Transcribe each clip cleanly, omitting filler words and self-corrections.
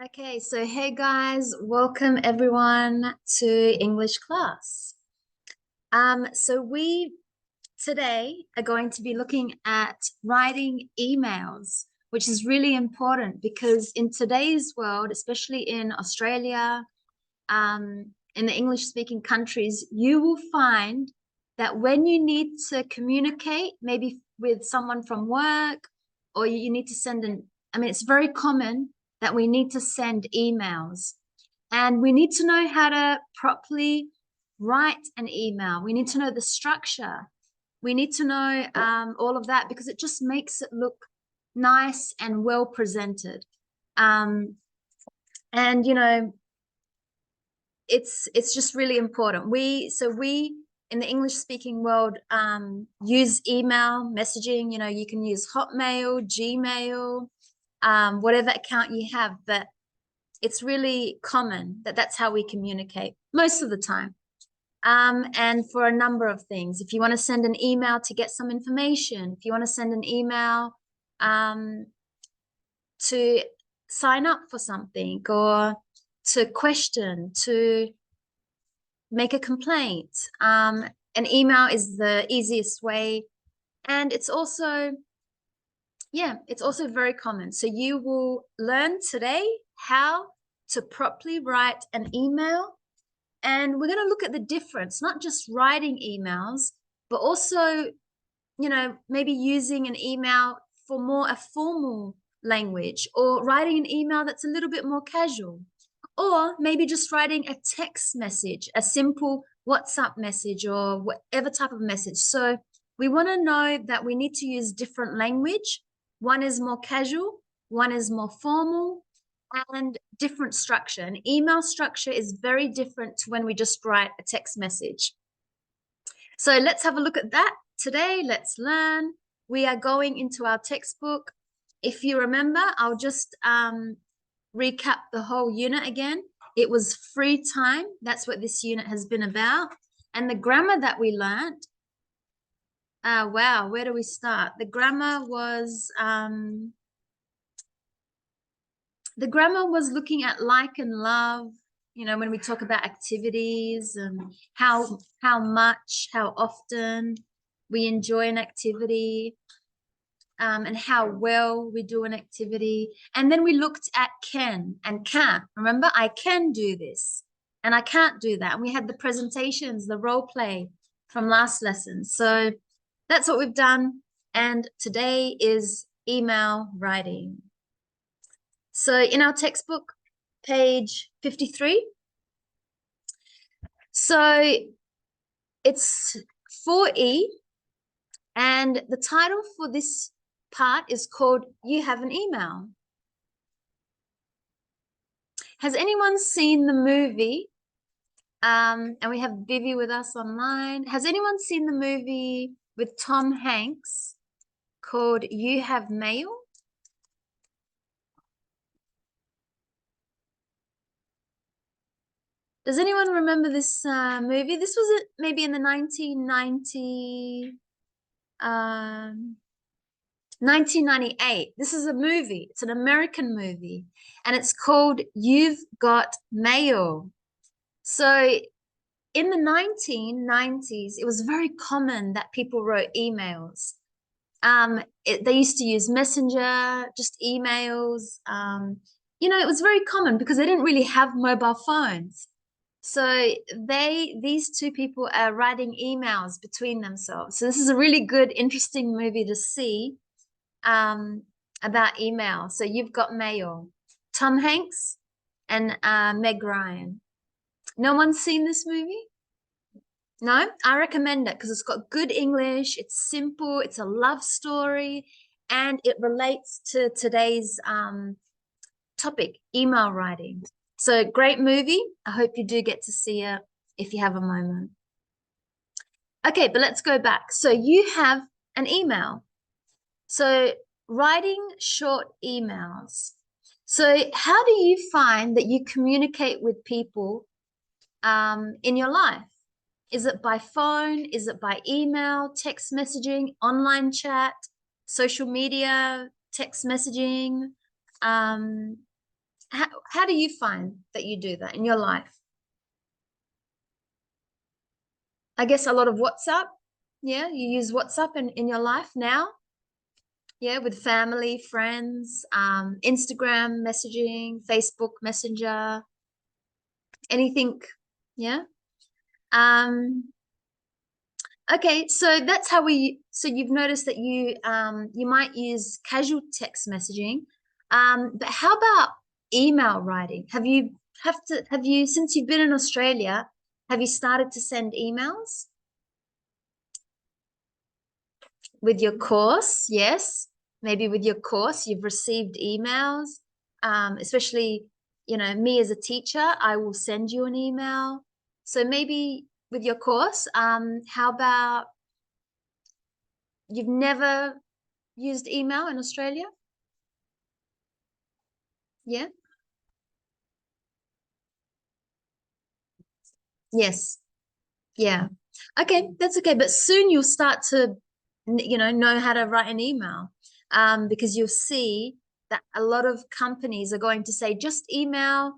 Okay, so hey guys, welcome everyone to English class. So we today are going to be looking at writing emails, which is really important because in today's world, especially in Australia, in the English-speaking countries, you will find that when you need to communicate, maybe with someone from work, or you need to send it's very common that we need to send emails. And we need to know how to properly write an email. We need to know the structure. We need to know all of that because it just makes it look nice and well presented. And it's just really important. We in the English speaking world use email messaging. You can use Hotmail, Gmail, whatever account you have, but it's really common that that's how we communicate most of the time. And for a number of things, if you want to send an email to get some information, if you want to send an email to sign up for something, or to question, to make a complaint, an email is the easiest way. And it's also very common. So you will learn today how to properly write an email. And we're going to look at the difference, not just writing emails, but also, maybe using an email for more a formal language, or writing an email that's a little bit more casual, or maybe just writing a text message, a simple WhatsApp message, or whatever type of message. So we want to know that we need to use different language. One is more casual, one is more formal, and different structure. An email structure is very different to when we just write a text message. So let's have a look at that today. Let's learn. We are going into our textbook. If you remember, I'll just recap the whole unit again. It was free time. That's what this unit has been about. And the grammar that we learned, wow, where do we start? The grammar was looking at like and love, when we talk about activities and how much, how often we enjoy an activity, and how well we do an activity. And then we looked at can and can't. Remember, I can do this and I can't do that. And we had the presentations, the role play from last lesson. So that's what we've done. And today is email writing. So in our textbook, page 53. So it's 4E, and the title for this part is called You Have an Email. Has anyone seen the movie? And we have Vivi with us online. Has anyone seen the movie with Tom Hanks called You Have Mail? Does anyone remember this movie? This was maybe in the 1998. This is a movie. It's an American movie, and it's called You've Got Mail. So in the 1990s, it was very common that people wrote emails. They used to use Messenger, just emails. It was very common because they didn't really have mobile phones. So these two people are writing emails between themselves. So this is a really good, interesting movie to see about email. So You've Got Mail, Tom Hanks and Meg Ryan. No one's seen this movie? No, I recommend it because it's got good English. It's simple. It's a love story, and it relates to today's topic, email writing. So great movie. I hope you do get to see it if you have a moment. Okay, but let's go back. So you have an email. So writing short emails. So how do you find that you communicate with people in your life? Is it by phone? Is it by email, text messaging, online chat, social media, text messaging? How do you find that you do that in your life? I guess a lot of WhatsApp. Yeah, you use WhatsApp in your life now. Yeah, with family, friends, Instagram messaging, Facebook Messenger, anything. Yeah. Um, okay, so that's how so you've noticed that you might use casual text messaging. But how about email writing? Have you since you've been in Australia, have you started to send emails with your course? Yes. Maybe with your course, you've received emails. Especially, me as a teacher, I will send you an email. So maybe with your course, how about you've never used email in Australia? Yeah. Yes. Yeah. Okay, that's okay. But soon you'll start to, know how to write an email, because you'll see that a lot of companies are going to say, just email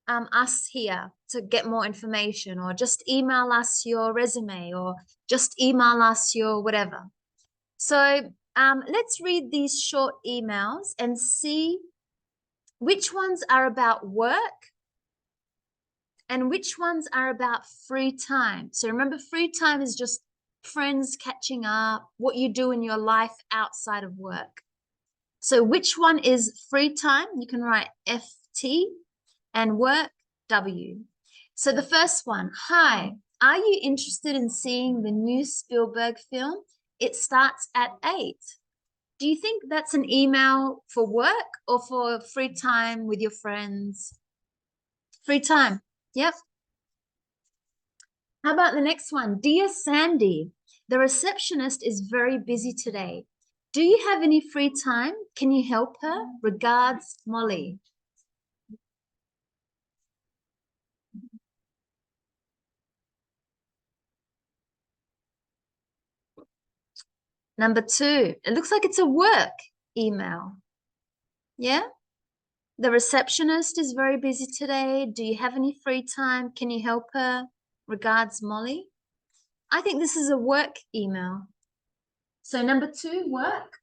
us here to get more information, or just email us your resume, or just email us your whatever. So let's read these short emails and see which ones are about work and which ones are about free time. So remember, free time is just friends catching up, what you do in your life outside of work. So which one is free time? You can write FT, and work W. So the first one, hi, are you interested in seeing the new Spielberg film? It starts at 8. Do you think that's an email for work or for free time with your friends? Free time. Yep. How about the next one? Dear Sandy, the receptionist is very busy today. Do you have any free time? Can you help her? Regards, Molly. Number 2, it looks like it's a work email. Yeah? The receptionist is very busy today. Do you have any free time? Can you help her? Regards, Molly. I think this is a work email. So number 2, work.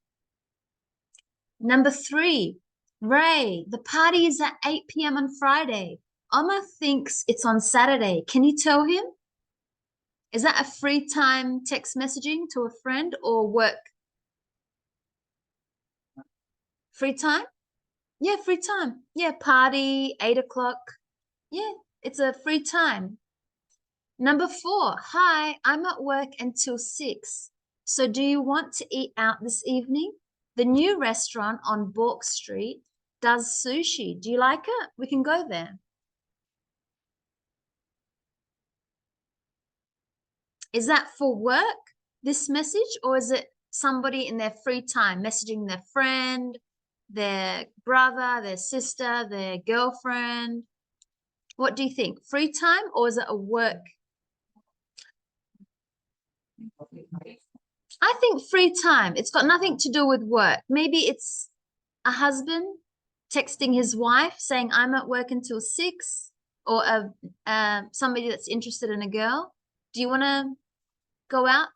Number 3, Ray, the party is at 8 p.m. on Friday. Omar thinks it's on Saturday. Can you tell him? Is that a free time text messaging to a friend or work? Free time? Yeah, free time. Yeah, party, 8 o'clock. Yeah, it's a free time. Number 4, hi, I'm at work until 6. So do you want to eat out this evening? The new restaurant on Bourke Street does sushi. Do you like it? We can go there. Is that for work, this message, or is it somebody in their free time messaging their friend, their brother, their sister, their girlfriend? What do you think? Free time, or is it a work? I think free time. It's got nothing to do with work. Maybe it's a husband texting his wife saying, I'm at work until 6, or somebody that's interested in a girl. Do you want to go out?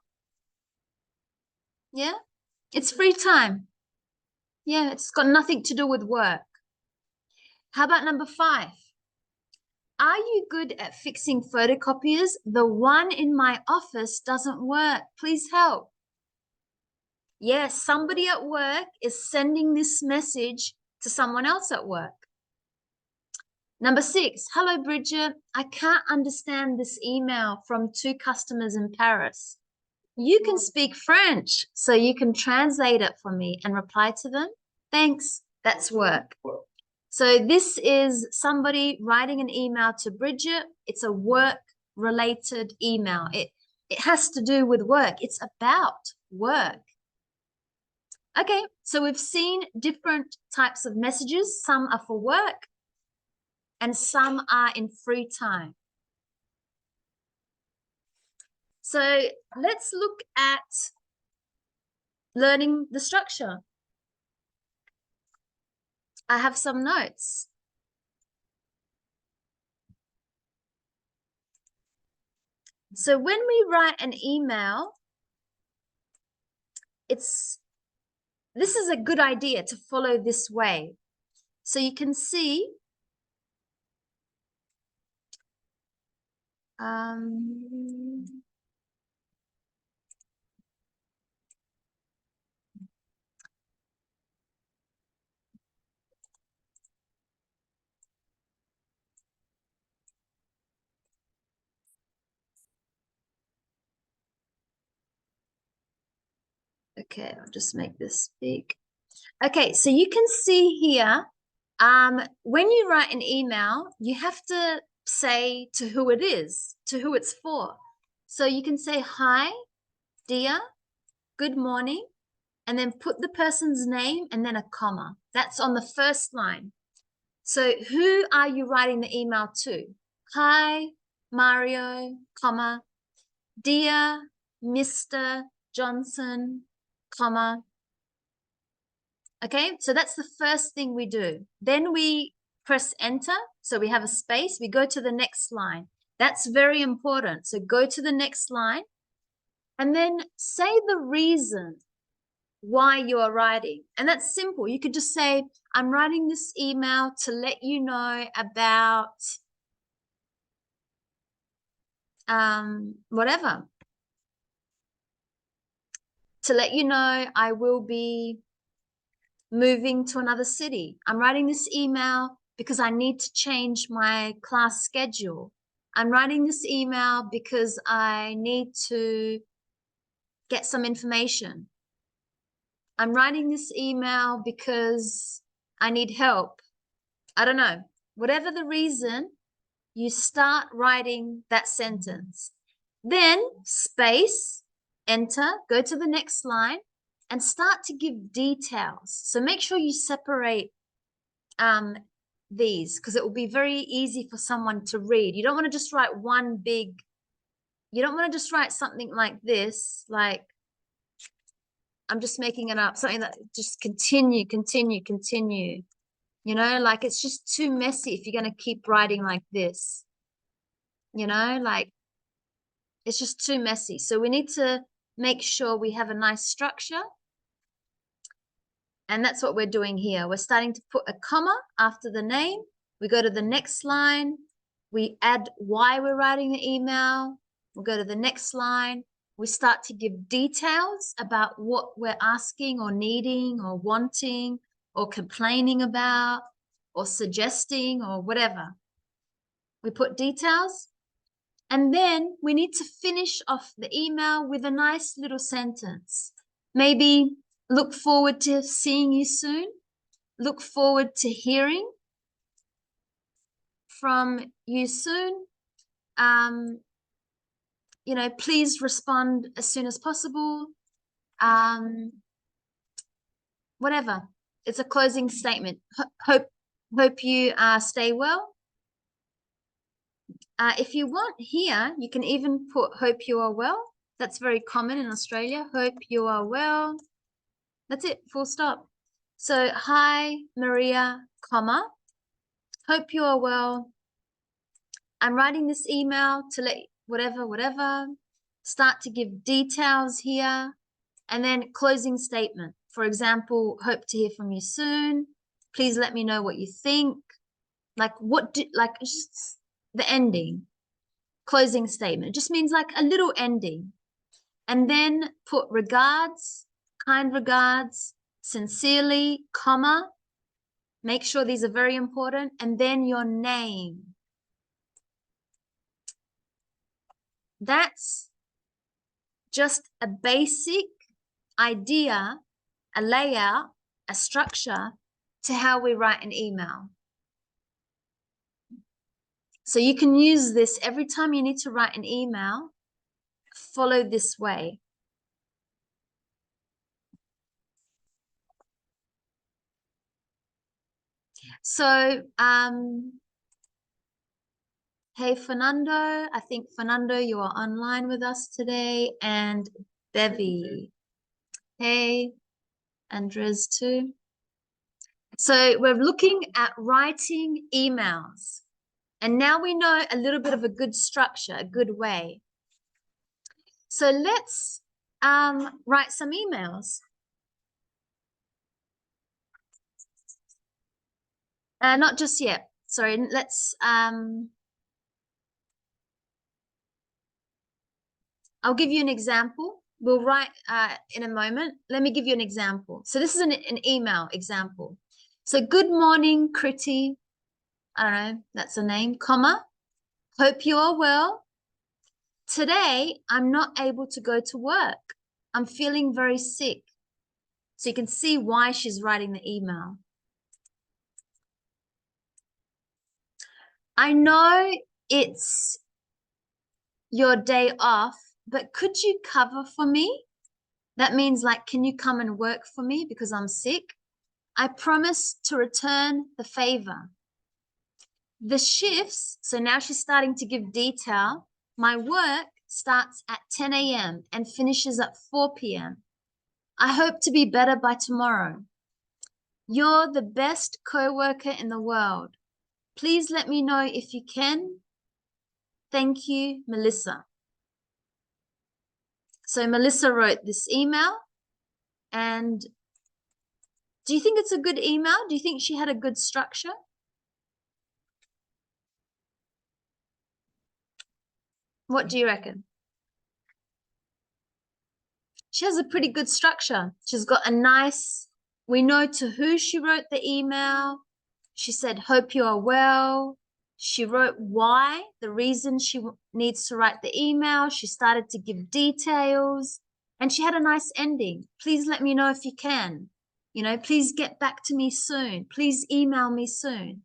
Yeah, it's free time. Yeah, it's got nothing to do with work. How about number 5? Are you good at fixing photocopiers? The one in my office doesn't work. Please help. Yes, somebody at work is sending this message to someone else at work. Number 6, hello, Bridget. I can't understand this email from 2 customers in Paris. You can speak French, so you can translate it for me and reply to them. Thanks. That's work. So this is somebody writing an email to Bridget. It's a work-related email. It has to do with work. It's about work. Okay, so we've seen different types of messages. Some are for work and some are in free time. So let's look at learning the structure. I have some notes. So when we write an email, this is a good idea to follow this way. So you can see, okay, I'll just make this big. Okay, so you can see here, when you write an email, you have to say to who it is, to who it's for. So you can say, hi, dear, good morning, and then put the person's name and then a comma. That's on the first line. So who are you writing the email to? Hi, Mario, comma, dear Mr. Johnson, comma. Okay, so that's the first thing we do. Then we press enter. So we have a space. We go to the next line. That's very important. So go to the next line and then say the reason why you are writing. And that's simple. You could just say, I'm writing this email to let you know about whatever. To let you know I will be moving to another city. I'm writing this email because I need to change my class schedule. I'm writing this email because I need to get some information. I'm writing this email because I need help. I don't know. Whatever the reason, you start writing that sentence. Then space, enter, go to the next line and start to give details. So make sure you separate these because it will be very easy for someone to read. You don't want to just write one big, you don't want to just write something like this, like I'm just making it up, something that just continue. You know, like it's just too messy if you're going to keep writing like this. You know, like it's just too messy. So we need to make sure we have a nice structure. And that's what we're doing here. We're starting to put a comma after the name. We go to the next line. We add why we're writing the email. We'll go to the next line. We start to give details about what we're asking or needing or wanting or complaining about or suggesting or whatever. We put details. And then we need to finish off the email with a nice little sentence. Maybe look forward to seeing you soon. Look forward to hearing from you soon. You know, please respond as soon as possible. Whatever. It's a closing statement. Hope you stay well. If you want here, you can even put hope you are well. That's very common in Australia. Hope you are well. That's it, full stop. So, hi, Maria, comma. Hope you are well. I'm writing this email to let whatever. Start to give details here. And then closing statement. For example, hope to hear from you soon. Please let me know what you think. Like just the ending. Closing statement. It just means like a little ending. And then put regards, kind regards, sincerely, comma. Make sure these are very important. And then your name. That's just a basic idea, a layout, a structure to how we write an email. So you can use this every time you need to write an email, follow this way. So, hey, Fernando, I think Fernando, you are online with us today, and Bevy. Hey, Andres too. So we're looking at writing emails. And now we know a little bit of a good structure, a good way. So let's write some emails. Not just yet. Sorry, let's I'll give you an example. We'll write in a moment. Let me give you an example. So this is an email example. So good morning, Kritty. I don't know, that's a name, comma. Hope you are well. Today, I'm not able to go to work. I'm feeling very sick. So you can see why she's writing the email. I know it's your day off, but could you cover for me? That means like, can you come and work for me because I'm sick? I promise to return the favor. The shifts, so now she's starting to give detail. My work starts at 10 a.m. and finishes at 4 p.m. I hope to be better by tomorrow. You're the best co-worker in the world. Please let me know if you can. Thank you, Melissa. So Melissa wrote this email. And do you think it's a good email? Do you think she had a good structure? What do you reckon? She has a pretty good structure. She's got a nice, we know to who she wrote the email. She said, hope you are well. She wrote why, the reason she needs to write the email. She started to give details and she had a nice ending. Please let me know if you can. You know, please get back to me soon. Please email me soon.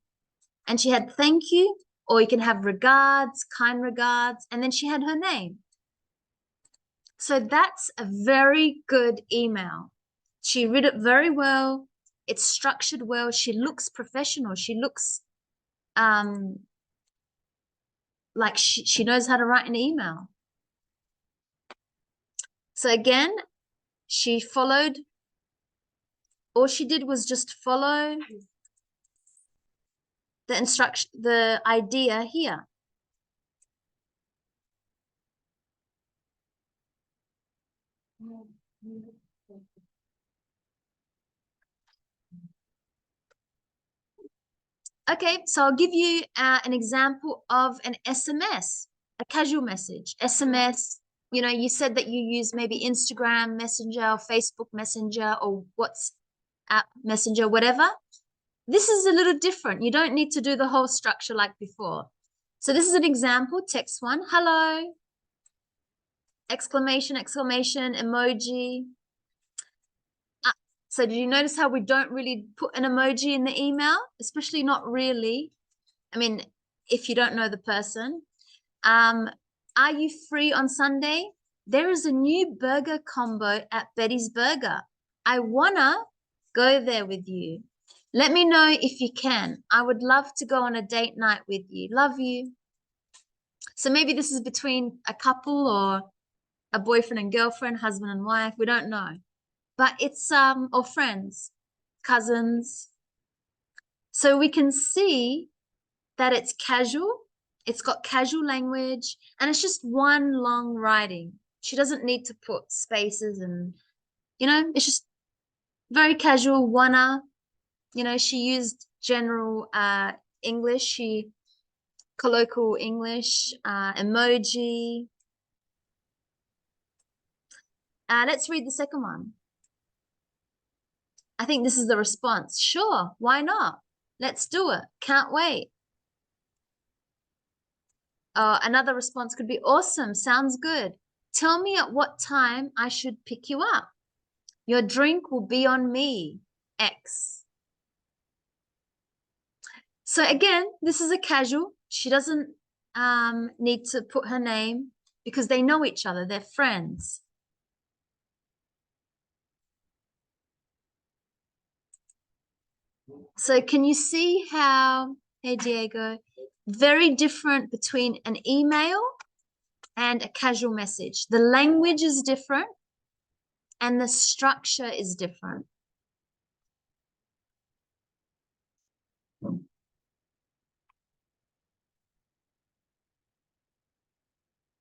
And she had thank you, or you can have regards, kind regards, and then she had her name. So that's a very good email. She read it very well. It's structured well. She looks professional. She looks like she knows how to write an email. So again, she followed, all she did was just follow the instruction, the idea here. Okay, so I'll give you an example of an SMS, a casual message. SMS, you know, you said that you use maybe Instagram Messenger, or Facebook Messenger, or WhatsApp Messenger, whatever. This is a little different. You don't need to do the whole structure like before. So this is an example, text one, hello, exclamation, exclamation, emoji. So did you notice how we don't really put an emoji in the email? Especially not really. I mean, if you don't know the person. Are you free on Sunday? There is a new burger combo at Betty's Burger. I wanna go there with you. Let me know if you can. I would love to go on a date night with you. Love you. So maybe this is between a couple or a boyfriend and girlfriend, husband and wife. We don't know. But it's or friends, cousins. So we can see that it's casual. It's got casual language and it's just one long writing. She doesn't need to put spaces and, you know, it's just very casual. Wanna, you know, she used general English. She colloquial English, emoji. Let's read the second one. I think this is the response. Sure, why not? Let's do it. Can't wait. Another response could be awesome. Sounds good. Tell me at what time I should pick you up. Your drink will be on me. X. So again, this is a casual. She doesn't need to put her name because they know each other. They're friends. So can you see how, hey Diego, very different between an email and a casual message. The language is different and the structure is different.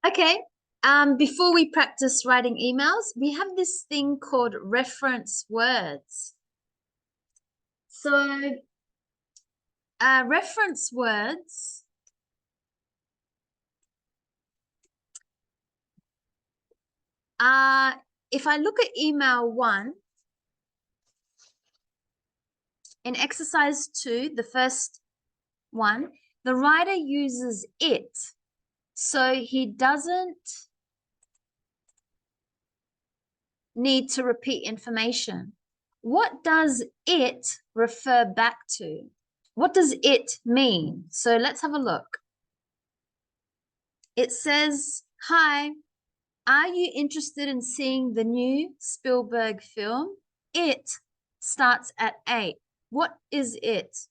Okay, Before we practice writing emails, we have this thing called reference words. So, reference words are, if I look at email 1, in exercise 2, the first one, the writer uses it. So he doesn't need to repeat information. What does it refer back to? What does it mean? So let's have a look. It says, "Hi, are you interested in seeing the new Spielberg film? It starts at 8. What is it?"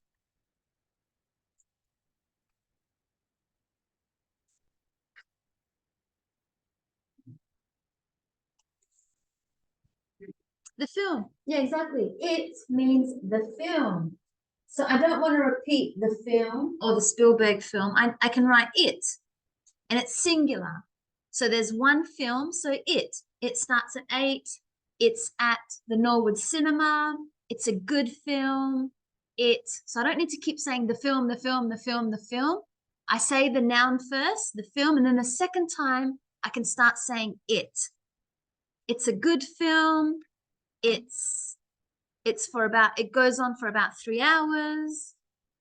The film. Yeah, exactly. It means the film. So I don't want to repeat the film or the Spielberg film. I can write it, and it's singular. So there's one film. So it starts at 8. It's at the Norwood Cinema. It's a good film. So I don't need to keep saying the film, the film, the film, the film. I say the noun first, the film, and then the second time I can start saying it. It's a good film. It goes on for about 3 hours.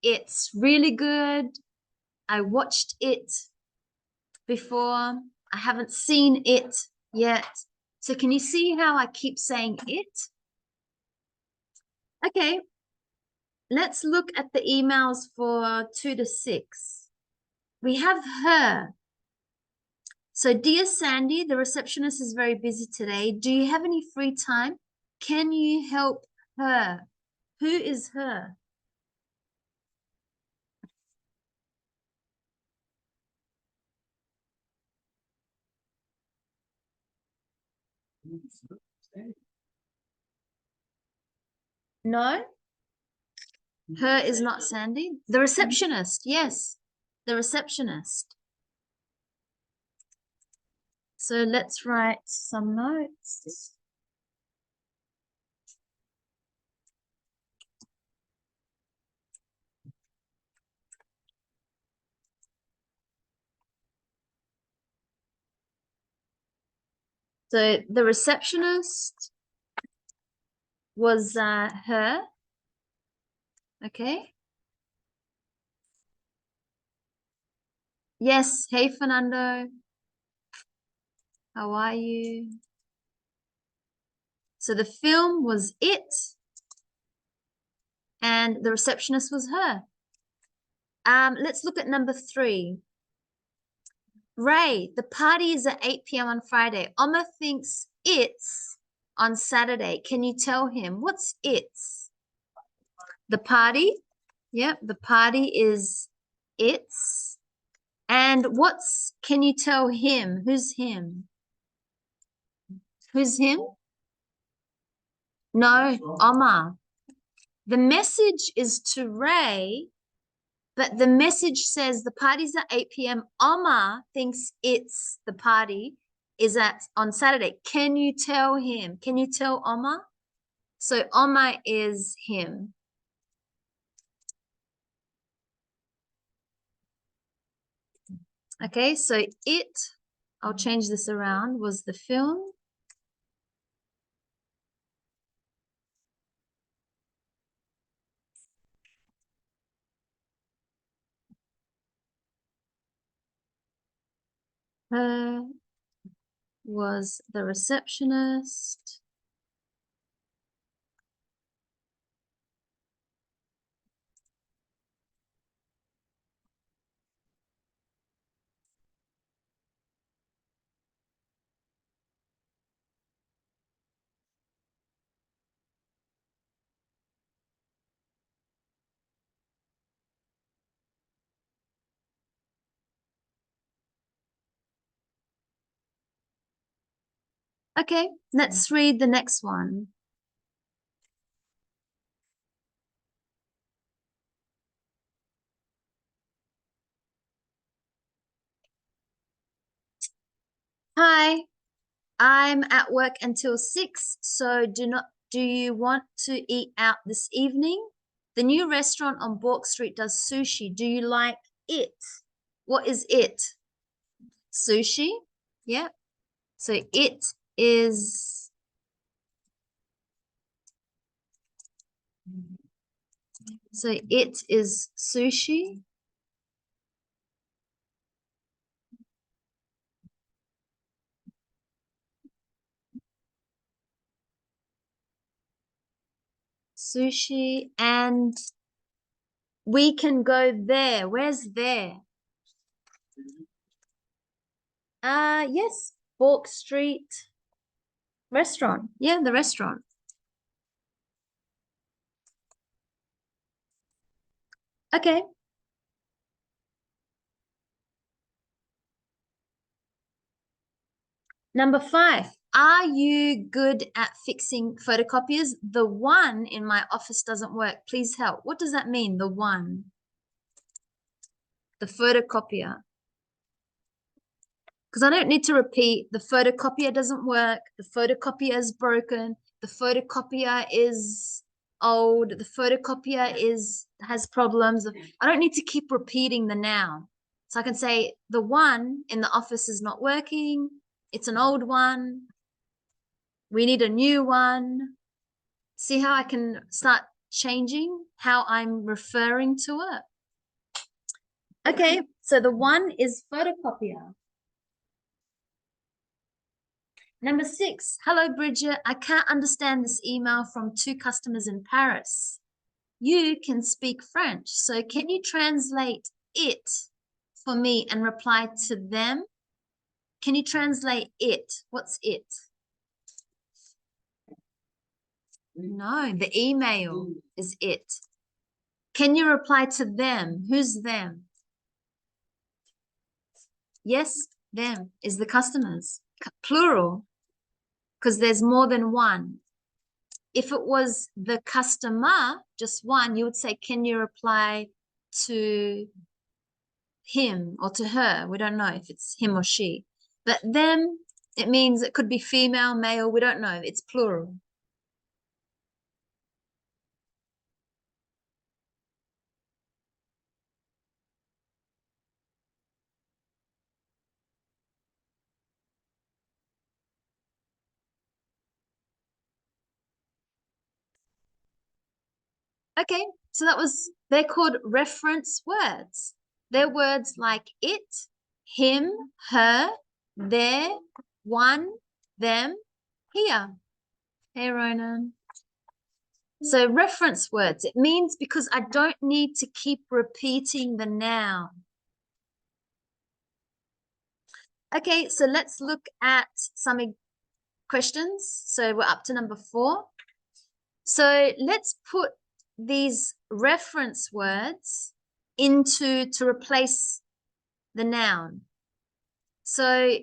It's really good. I watched it before. I haven't seen it yet. So can you see how I keep saying it? Okay, let's look at the emails for 2 to 6. We have her. So, dear Sandy, the receptionist is very busy today. Do you have any free time? Can you help her? Who is her? No, her is not Sandy. The receptionist, yes, the receptionist. So let's write some notes. So the receptionist was her. Okay. Yes. Hey, Fernando. How are you? So the film was it, and the receptionist was her. Let's look at number 3. Ray, the party is at 8 p.m. on Friday. Oma thinks it's on Saturday. Can you tell him what's it's? The party. Yep, the party is it's. And can you tell him? Who's him? Who's him? No, Omar. The message is to Ray, but the message says the party's at 8 p.m. Omar thinks the party is on Saturday. Can you tell him? Can you tell Omar? So Omar is him. Okay, so I'll change this around, was the film. Her was the receptionist. Okay, let's read the next one. Hi, I'm at work until 6, so do you want to eat out this evening? The new restaurant on Bourke Street does sushi. Do you like it? What is it? Sushi? Yeah. So is it is sushi. Sushi, and we can go there. Where's there? Yes, Bourke Street restaurant. Yeah, the restaurant. Okay. Number 5. Are you good at fixing photocopiers? The one in my office doesn't work. Please help. What does that mean? The one. The photocopier. Because I don't need to repeat. The photocopier doesn't work. The photocopier is broken. The photocopier is old. The photocopier has problems. I don't need to keep repeating the noun. So I can say the one in the office is not working. It's an old one. We need a new one. See how I can start changing how I'm referring to it? Okay, so the one is photocopier. Number 6, hello, Bridget. I can't understand this email from 2 customers in Paris. You can speak French, so can you translate it for me and reply to them? Can you translate it? What's it? No, the email is it. Can you reply to them? Who's them? Yes, them is the customers, plural, because there's more than one. If it was the customer, just one, you would say, can you reply to him or to her? We don't know if it's him or she. But them, it means it could be female, male, we don't know. It's plural. Okay, so they're called reference words. They're words like it, him, her, there, one, them, here. Hey, Ronan. So reference words, it means because I don't need to keep repeating the noun. Okay, so let's look at some questions. So we're up to number 4. So let's put these reference words to replace the noun. So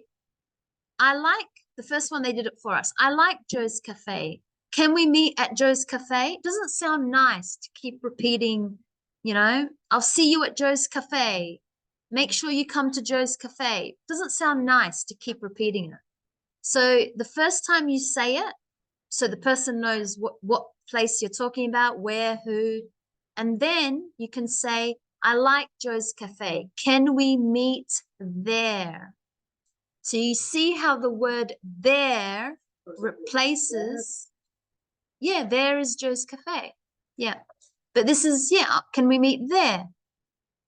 I like the first one, they did it for us. I like Joe's Cafe. Can we meet at Joe's Cafe? Doesn't sound nice to keep repeating, I'll see you at Joe's Cafe. Make sure you come to Joe's Cafe. Doesn't sound nice to keep repeating it. So the first time you say it, so the person knows what place you're talking about, where, who, and then you can say, I like Joe's Cafe. Can we meet there? So you see how the word there replaces, yeah, there is Joe's Cafe. Yeah. But this is, yeah, can we meet there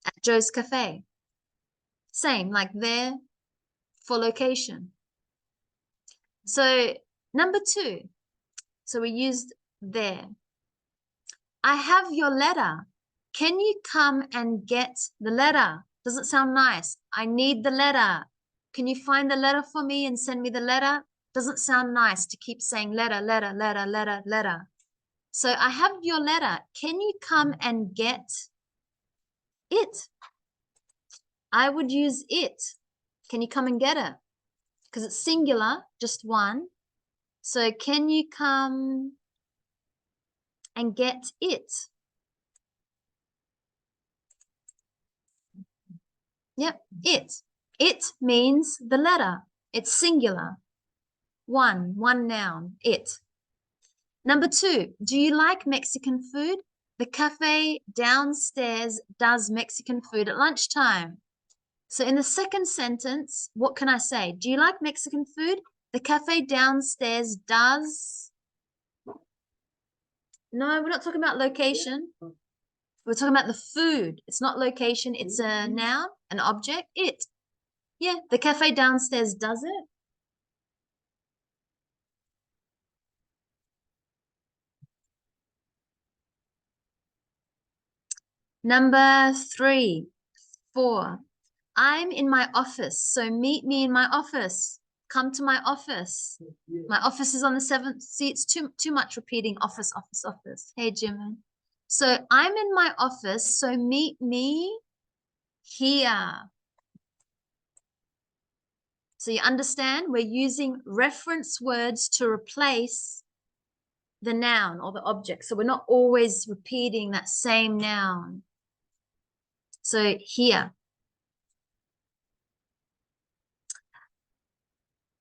at Joe's Cafe? Same, like there for location. So number 2, so we used there. I have your letter. Can you come and get the letter? Doesn't sound nice. I need the letter. Can you find the letter for me and send me the letter? Doesn't sound nice to keep saying letter, letter, letter, letter, letter. So I have your letter. Can you come and get it? I would use it. Can you come and get it? Because it's singular, just one. So can you come and get it? Yep, it. It means the letter. It's singular. One noun, it. Number 2, do you like Mexican food? The cafe downstairs does Mexican food at lunchtime. So in the second sentence, what can I say? Do you like Mexican food? The cafe downstairs does. No, we're not talking about location. We're talking about the food. It's not location. It's a noun, an object, it. Yeah, the cafe downstairs does it. Number 3, 4. I'm in my office, so meet me in my office. Come to my office. My office is on the 7th. See, it's too much repeating office, office, office. Hey, Jim. So I'm in my office, so meet me here. So you understand, we're using reference words to replace the noun or the object. So we're not always repeating that same noun. So here.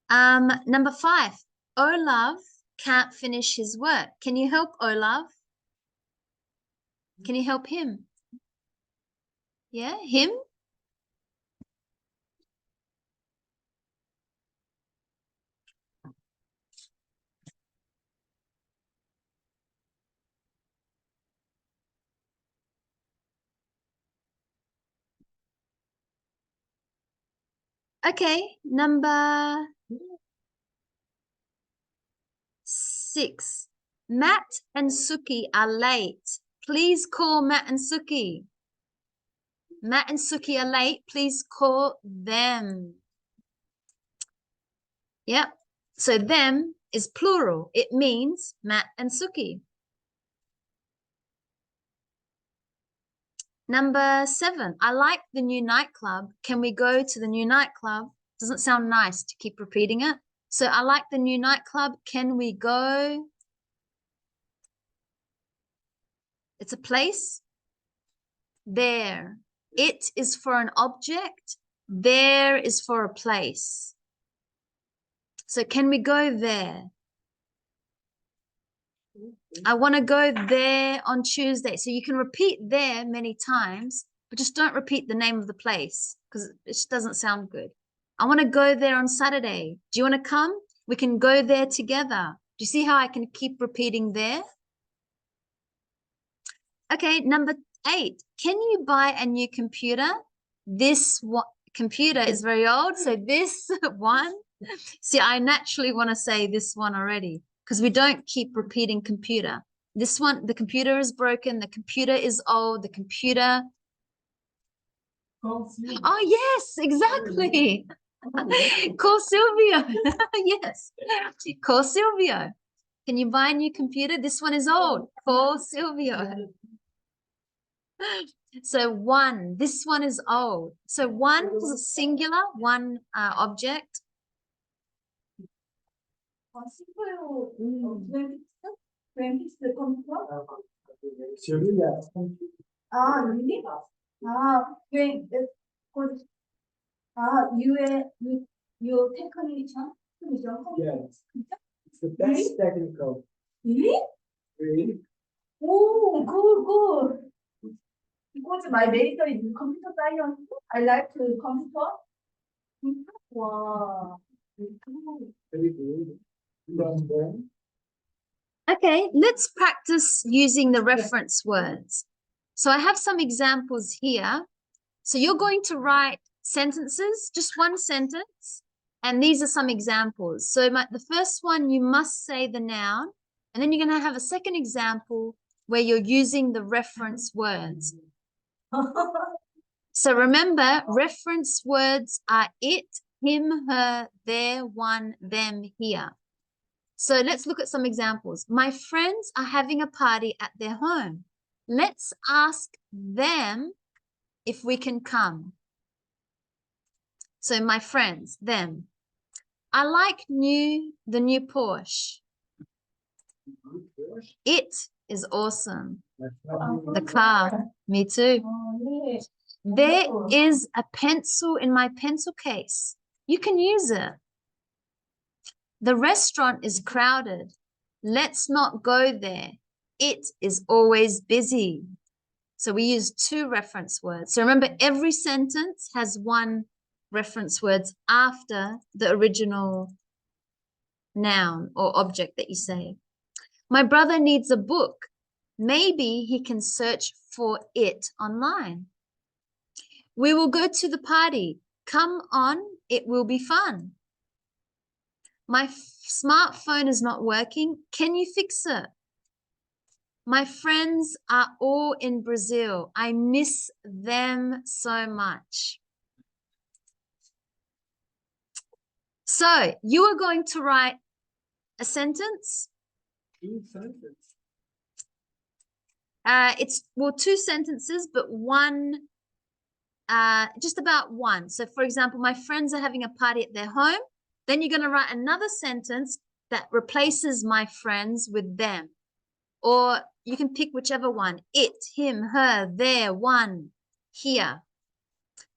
Number 5, Olaf can't finish his work. Can you help Olaf? Can you help him? Yeah, him? Okay, number 6. Matt and Suki are late. Please call Matt and Suki. Matt and Suki are late. Please call them. Yep. So them is plural. It means Matt and Suki. Number 7. I like the new nightclub. Can we go to the new nightclub? Doesn't sound nice to keep repeating it. So I like the new nightclub. Can we go? It's a place. There. It is for an object. There is for a place. So can we go there? I want to go there on Tuesday. So you can repeat there many times, but just don't repeat the name of the place because it just doesn't sound good. I want to go there on Saturday. Do you want to come? We can go there together. Do you see how I can keep repeating there? Okay, number 8. Can you buy a new computer? This computer is very old, so this one. See, I naturally want to say this one already because we don't keep repeating computer. This one, the computer is broken, the computer is old, the computer. Oh, yes, exactly. Call Silvio. Yes. Call Silvio. Can you buy a new computer? This one is old. Call Silvio. So one, this one is old. So one is singular, one object. You technician? Yes. It's the best technical. Really? Really? Oh, good. Because my major is computer science. I like to computer. Wow. Very good. Okay, let's practice using the reference words. So I have some examples here. So you're going to write sentences, just one sentence, and these are some examples. So the first one, you must say the noun, and then you're going to have a second example where you're using the reference words. So remember, reference words are it, him, her, their, one, them, here. So let's look at some examples. My friends are having a party at their home. Let's ask them if we can come. So my friends, them. I like the new Porsche. It is awesome. The car, me too. There is a pencil in my pencil case. You can use it. The restaurant is crowded. Let's not go there. It is always busy. So we use two reference words. So remember, every sentence has one reference words after the original noun or object that you say. My brother needs a book. Maybe he can search for it online. We will go to the party. Come on, it will be fun. My smartphone is not working. Can you fix it? My friends are all in Brazil. I miss them so much. So you are going to write a sentence. It's, well, two sentences, but one, just about one. So for example, my friends are having a party at their home. Then you're going to write another sentence that replaces my friends with them. Or you can pick whichever one. It, him, her, there, one, here.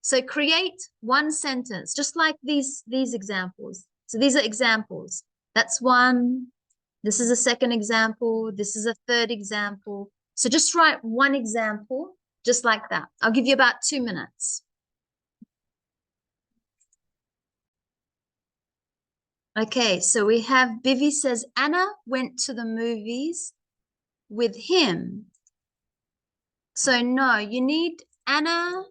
So create one sentence, just like these examples. So these are examples. That's one. This is a second example. This is a third example. So just write one example, just like that. I'll give you about 2 minutes. Okay, so we have Bivi says, Anna went to the movies with him. So no, you need Anna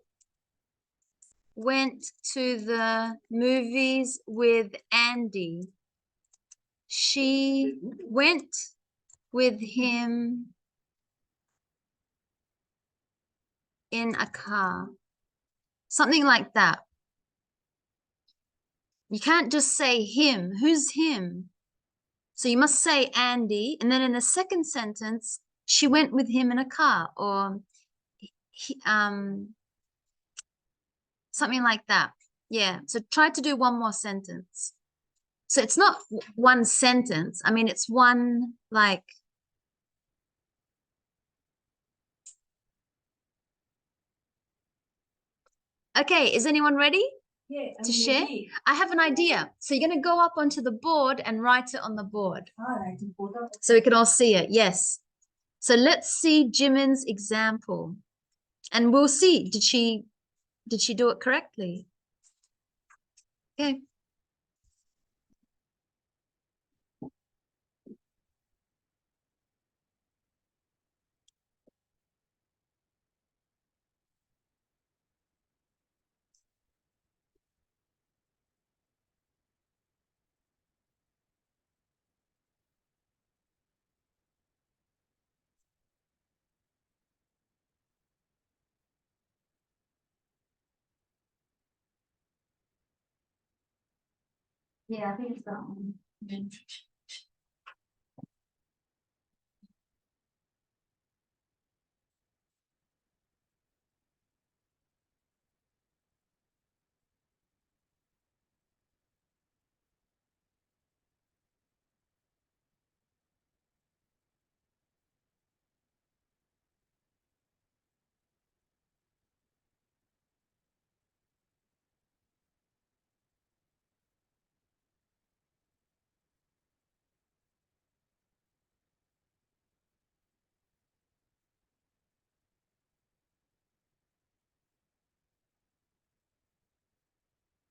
went to the movies with Andy. She went with him in a car. Something like that. You can't just say him. Who's him? So you must say Andy. And then in the second sentence, she went with him in a car, or he, something like that. Yeah. So try to do one more sentence. So it's not one sentence. I mean, it's one, like, okay, is anyone ready to share? Ready. I have an idea. So you're going to go up onto the board and write it on the board. So we can all see it. Yes. So let's see Jimin's example. And we'll see, did she do it correctly? Okay. Yeah, I think it's that one.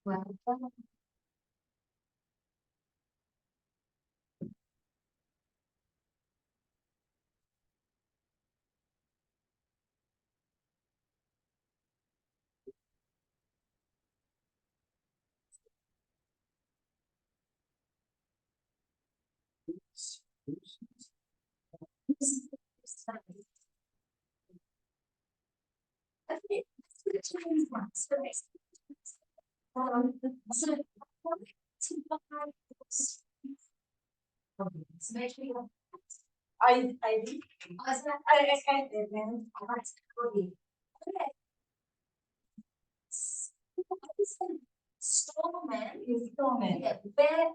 Well, I did. Strongman is strongman. Yeah, where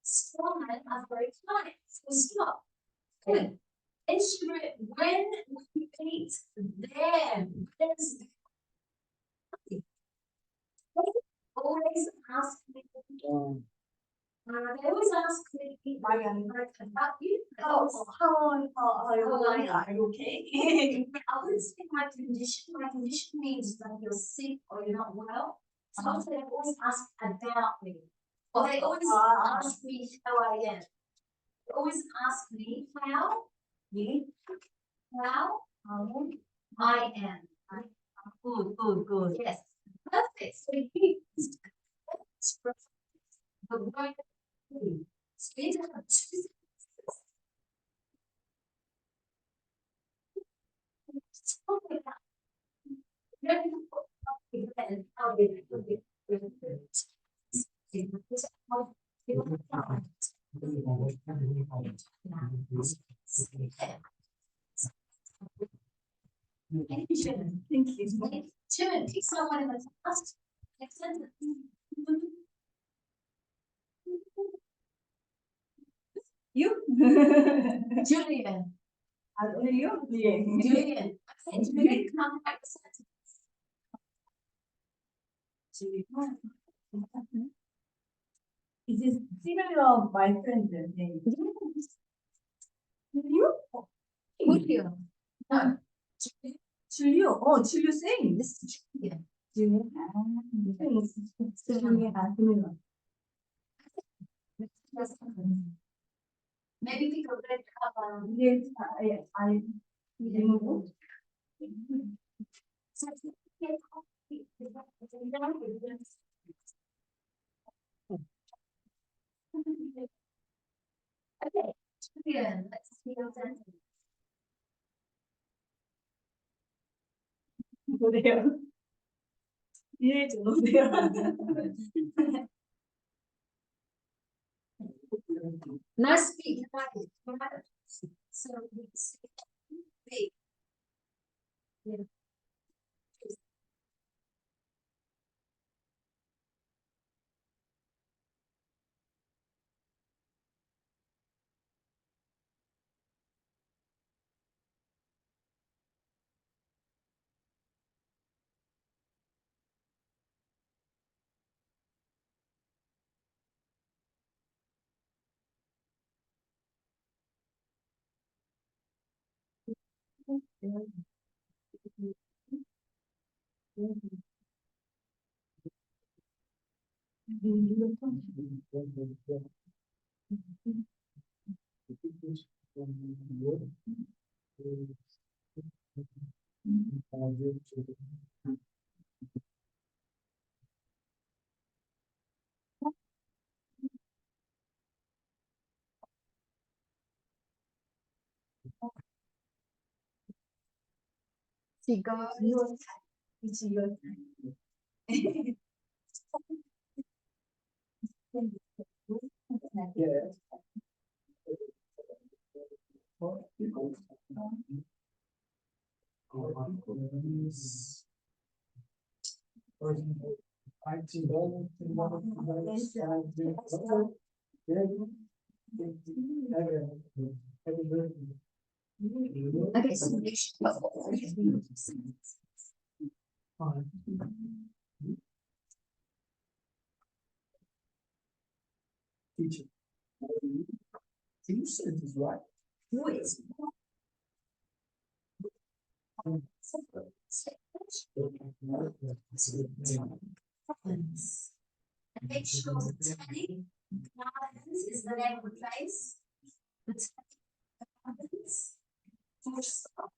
strongmen are very kind. So stop. Good. Instrument when we paint them. There's always ask me. They always ask me about you. How are you okay? I wouldn't say my condition. My condition means that you're sick or you're not well. So they always ask about me. Or they always ask me how I am. They always ask me how I am. Good. Yes. Perfect. So you express the word so you need to have two Thank you. Turn, pick someone in the task. Excellent. You? Julian. Only you? Julian. I said Julian, come back a sentence. It is similar of my friend's name. Julio? Julio. No. Julio. Oh, Julio same. This is Julian. Julio. Similar. Maybe because red color. Yes, I remove. So okay, Julian, let's see your sentence. 노래요. 이해해줘, 노래요. Nice speak. So we speak. Yeah. 지금 지금 Okay, so Teacher. You said this right. who is Province. And make sure the Teddy Gardens is the name of the place. The Teddy Gardens. Full stop.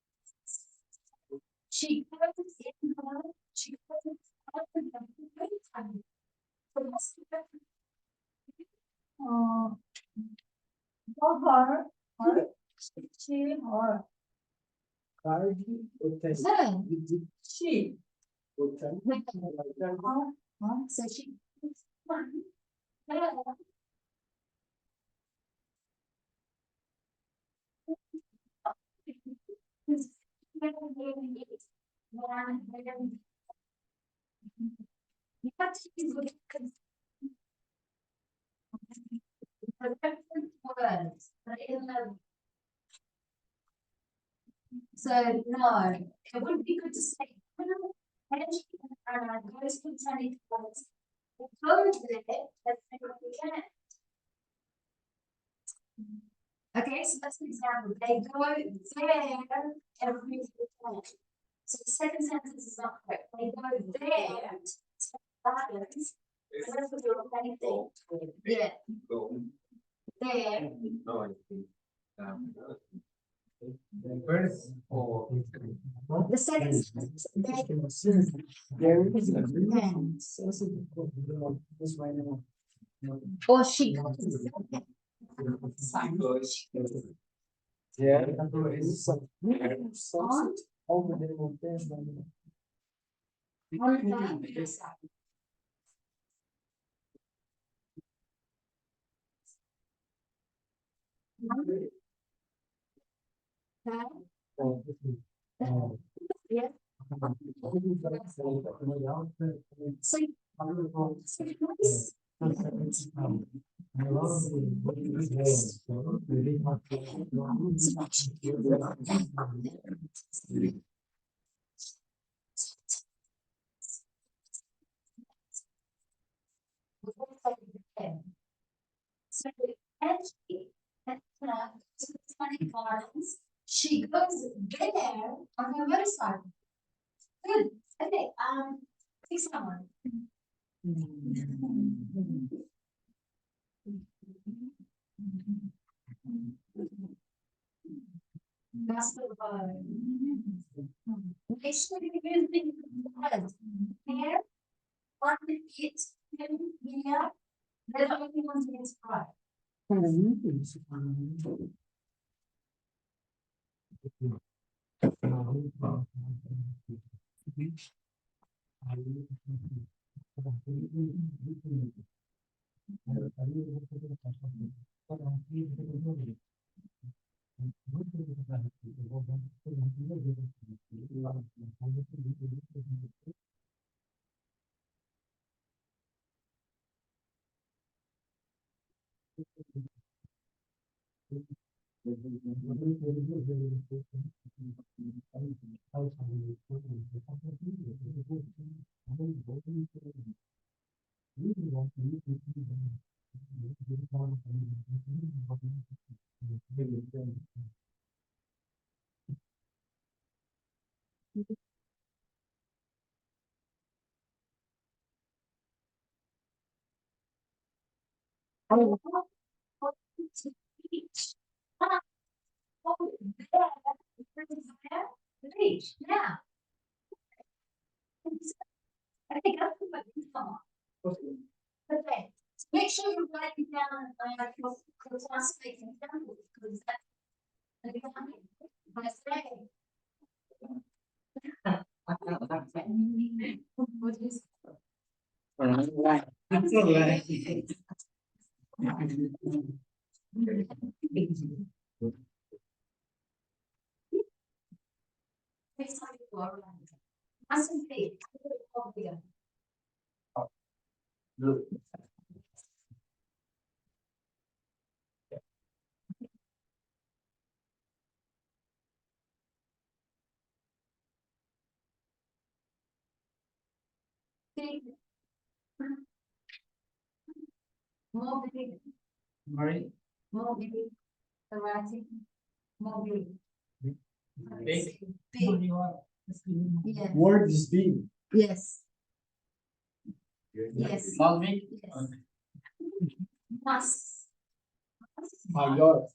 She goes in her, she goes out and great time. For most of it, her, she, her, Cardi or test? her. she, So she her. You have to use the different words, but in the so no, it would be good to say goes to Teddy Gardens. It goes there, let's see what we can. Okay, so that's an example. They go there every day. So the second sentence is not correct. They go there to gardens. So that's what you're repeating. Yeah. There. First, The second sentence, they there is a reason. This right now. or she goes there. Yeah. Over the mountains. On the side. Yeah. So, so actually, to the funny gardens, she goes there on her motorcycle. Good. Okay. Pick someone. That's the word. Make sure you use the word here, on the it, here. They're the only ones who describe. Oh, to beach. Oh, there, the beach. Now, I think that's what you thought. Okay, so make sure you're writing down your classmates examples because that's an example. I say. What is next time you go around? As in big, bigger. Big. More big, Murray, more big. The writing, more big. big. Big. Yeah. Word is big. Yes. Yes. Small big. Yes. Must. Maior.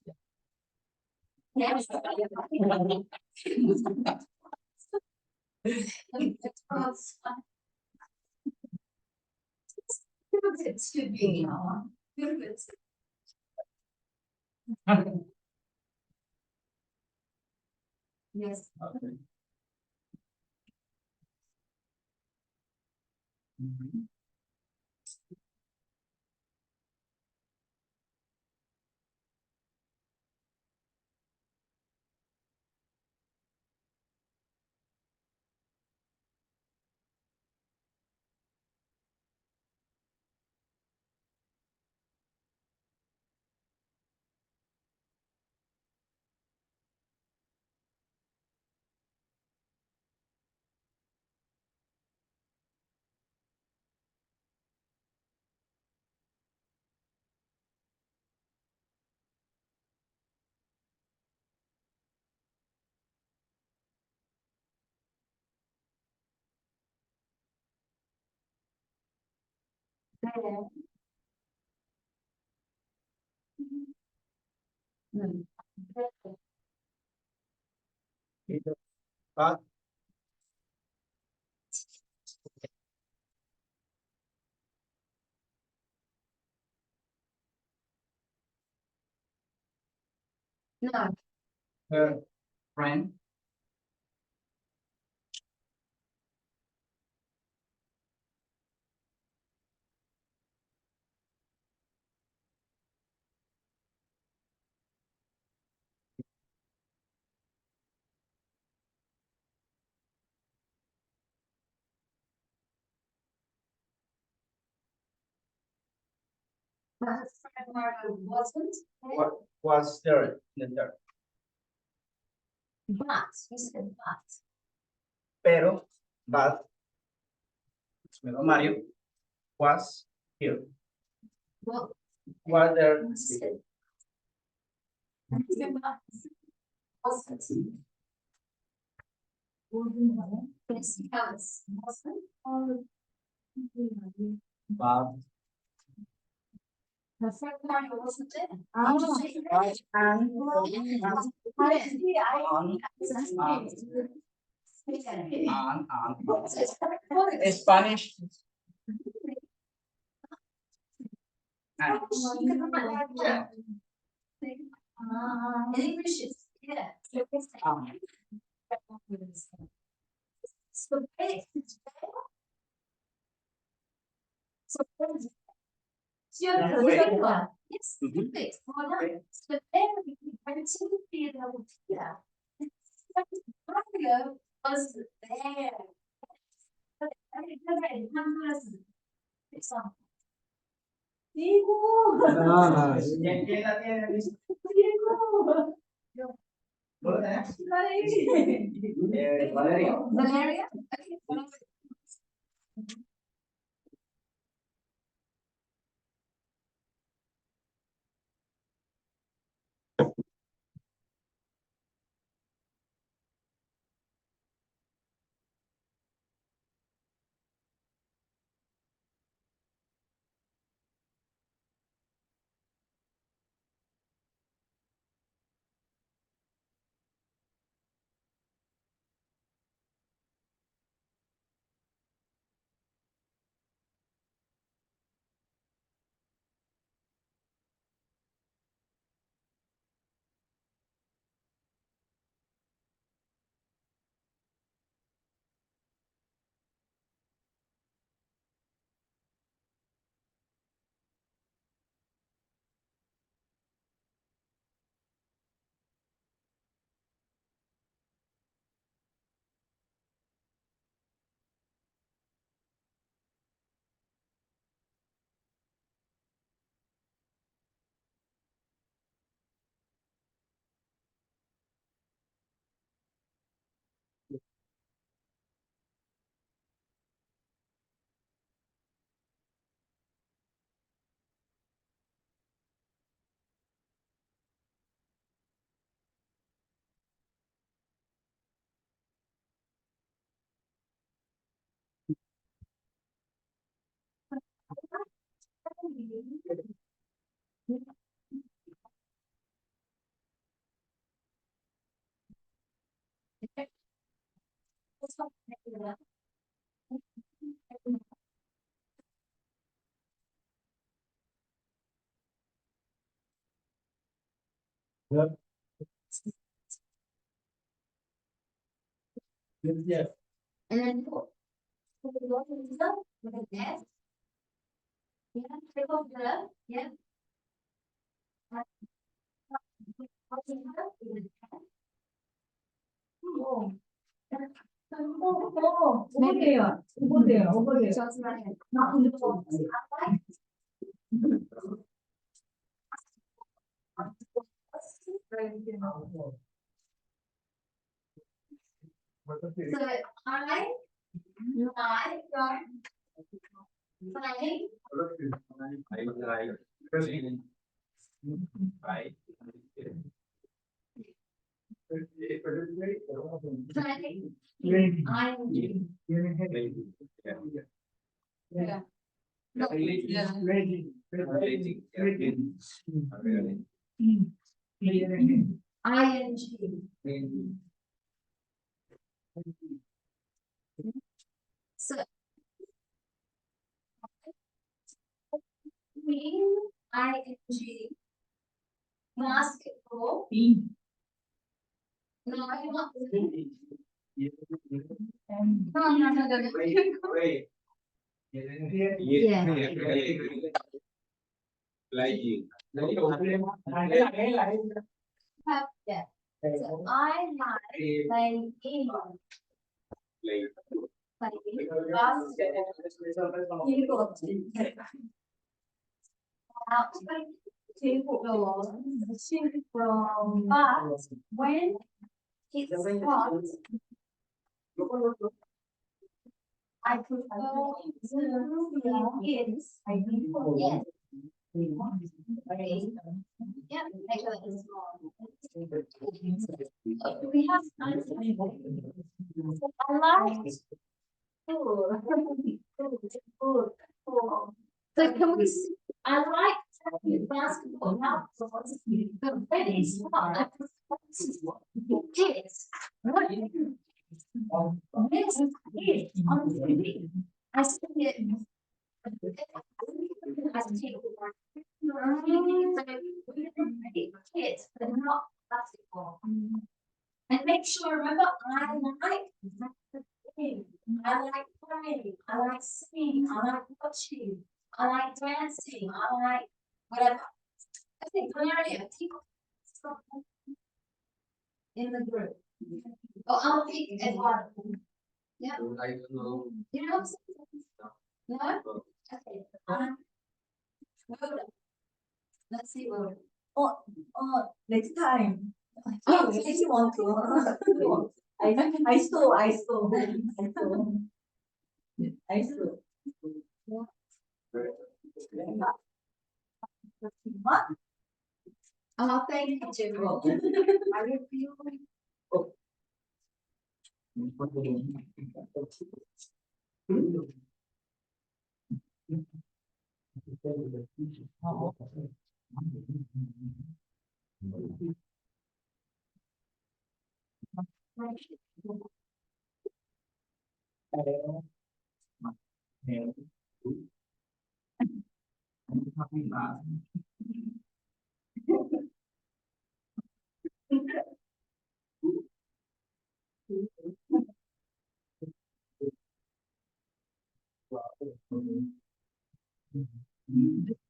Yes. It should be. Yes. Okay. But No. her friend. But her friend Mario wasn't there. What was there in the third? But you said Pero, but Mario was here. what? Was there? You said wasn't. Yes, counts. Wasn't. But Her friend Mario wasn't there. Spanish. In English, it's yeah. So yes, perfect. So very Mario was there. ¿Quién la tiene lista? ¿No lo tenés? Valeria. Valeria? Okay. Yep. Yeah. And then put the water in the with a gas. Yeah, take off the yeah. So I, Yeah. yeah. No. Yeah. ING. So Queen, ING, basketball. No, I want. No. Yeah. Playing. Yeah. So I like playing basketball. Out from but when it's hot, I prefer to yes. Yes. Yeah, make it small. We have I like so can we see, I like playing basketball outdoors, but when it's hot, I prefer to kids. Yes, yes, on TV. I see it. I see it. Kids, but not basketball. And make sure, remember, I like playing, I like singing, I like watching, I like dancing, I like whatever. I think Valeria, in the group. Oh, I'll pick Eduardo. Yeah. I don't know. You know no? Okay. Rhoda. Let's see Rhoda. Oh, next time. Oh, If you want to. I saw. What? Oh, thank you, General. I will feel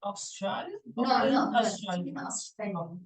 Australia? no, no, Australia. no, Australia.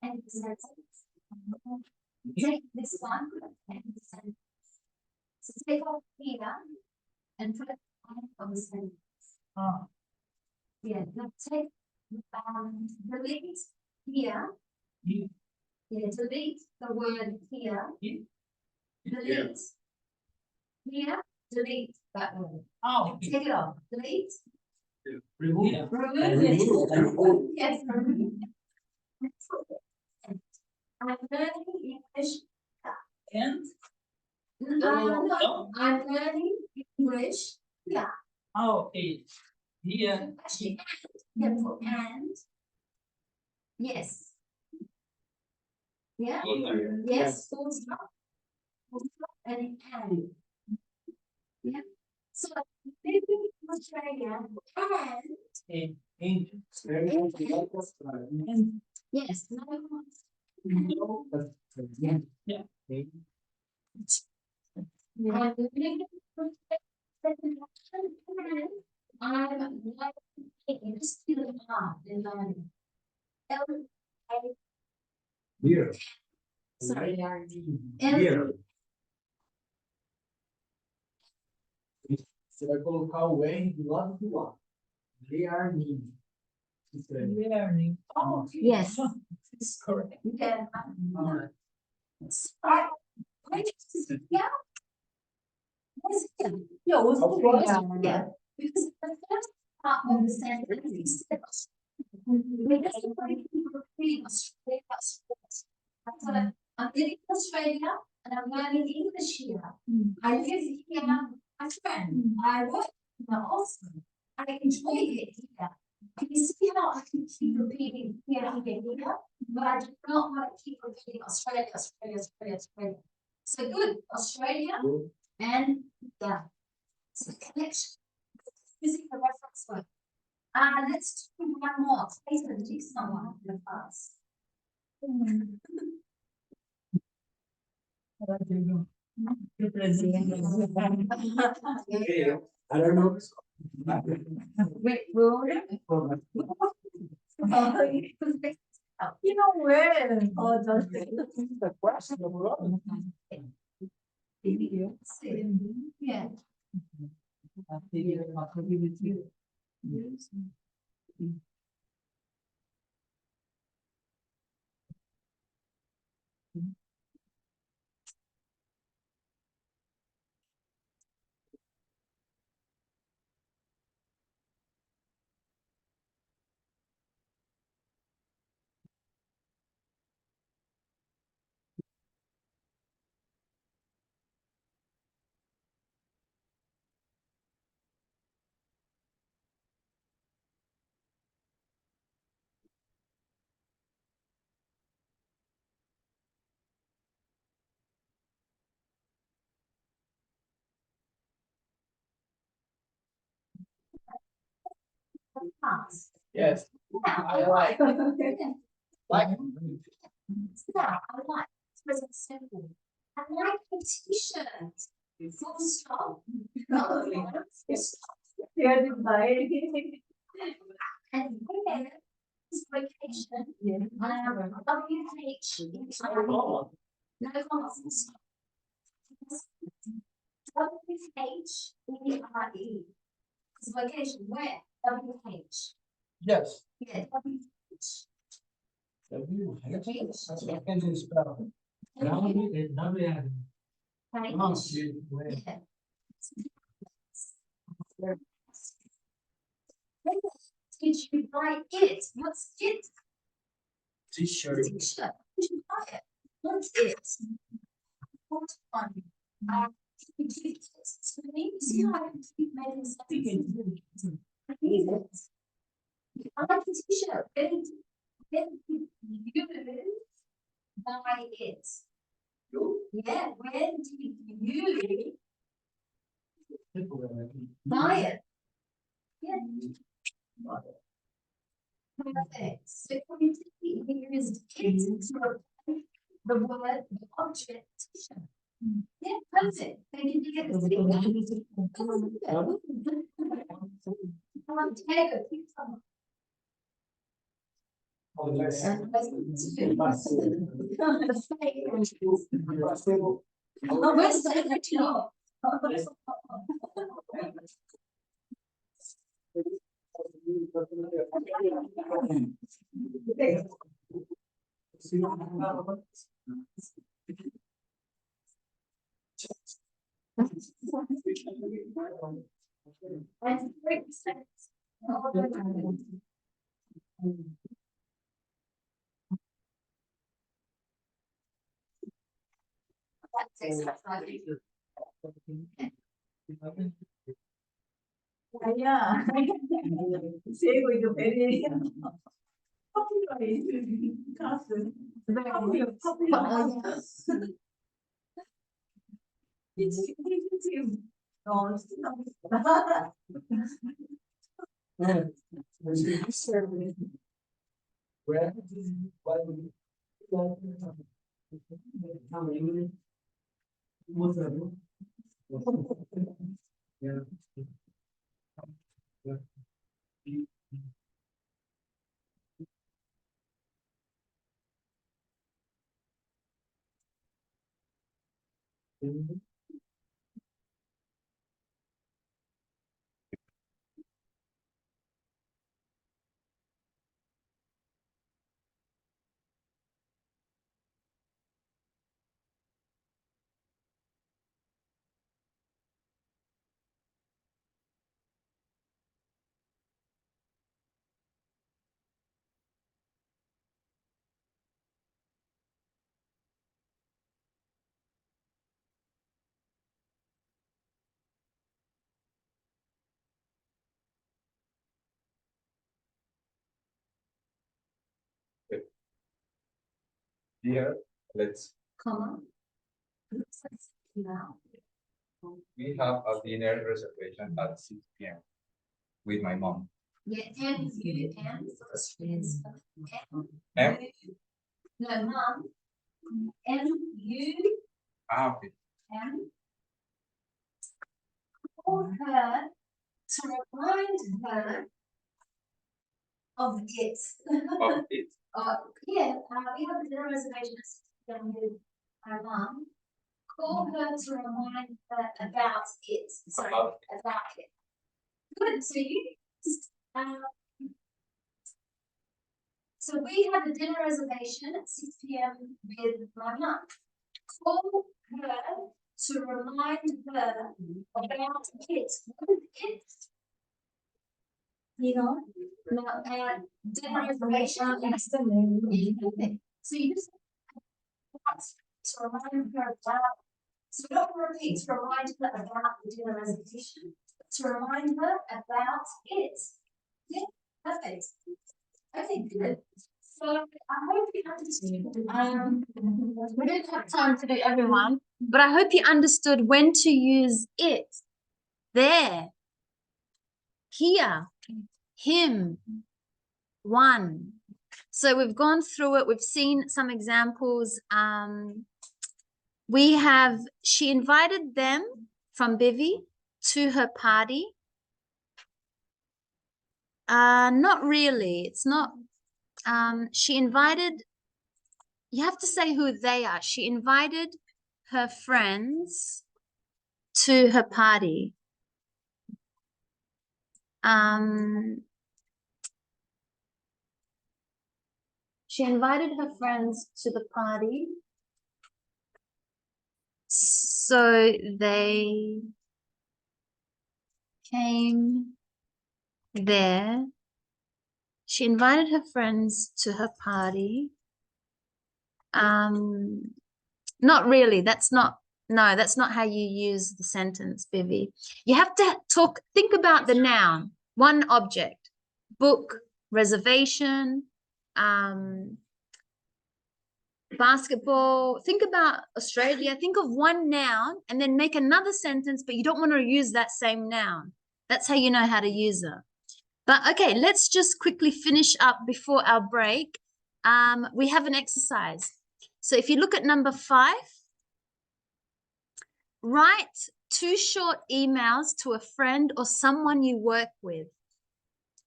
And the sentence. Take this one and the sentence. So take off here and put it on the sentence. Oh. Yeah, now take delete here. Yeah, delete the word here. Delete. Here, delete that word. Oh. Take it off. Delete. Remove. Remove. Yes, remove. I'm learning English. And? No, I'm learning English. Yeah. Oh, okay. Here. Actually, and. Yes. Yeah. Yes. Full stop. Full stop and. Yeah. So living in Australia and. Yes. No. Yeah. I'm living in I'm like just feel hard and learning. Here. Sorry. Here. Você vai colocar o R do lado do A. Learning. Learning. Oh, Yes. It's correct. yeah. Alright. Yeah. Yeah, also, Of course. yeah. Because the first part of the sentence is because the way people read Australia, that's what I'm living in Australia and I'm learning English here. I live here, my friend. I work here also. I enjoy it here. Can you see how I can keep repeating here, but I do not want to keep repeating Australia, Australia, Australia, Australia. So good, Australia and yeah. So connection. Using the reference word. Let's do one more. Please do someone in the class. Okay. I don't know. Wait, you know where? Oh, just The question of love. yeah. Class. Yes. Yeah, I like. Like. Yeah, I like. It's present simple. I like the t-shirt. Full stop. Yeah, Dubai. And where is location? WH. No constant. WHERE. It's location where? WH. Yes. Yeah, WH. I can just spell. Right. Where? Yeah. Did you buy it? What's it? T-shirt. T-shirt. Did you buy it? What's it? What one? You give it to me. You see how I can keep making sense? I need it. I like the t-shirt. Then you buy it. Yeah, when did you buy it? Yeah. Perfect. So when you use it to the word, the object, t-shirt. Yeah, perfect. Thank you. Get the thing. Come on, take it. Keep some. Oh, where's the job? And 3%. Yeah. Seguo y yo pedí. Where? Yeah. Here, let's. Comma. We have a dinner reservation at 6 p.m. with my mom. Yeah, and you and M? no, mom. And you Okay. and call her to remind her of it. Of it. Yeah, we have a dinner reservation with my mom. Call her to remind her about it. Sorry, about it. Good. So you just, so we have a dinner reservation at 6 p.m. with my mum. Call her to remind her about it. What is it? You know, dinner reservation. So you just to remind her about. So we don't repeat to remind her about the dinner reservation. To remind her about it. Yeah, perfect. Okay, good. So I hope you understood. We didn't have time to do everyone, but I hope you understood when to use it. There, here, him, one. So we've gone through it. We've seen some examples. She invited them from Bivy to her party. Not really. It's not. She invited, you have to say who they are. She invited her friends to her party. She invited her friends to the party. So they came there. She invited her friends to her party. Not really. That's not how you use the sentence, Bivy. You have to think about the noun, one object, book, reservation, basketball. Think about Australia. Think of one noun and then make another sentence, but you don't want to use that same noun. That's how you know how to use it. But okay, let's just quickly finish up before our break. We have an exercise. So if you look at number 5, write 2 short emails to a friend or someone you work with.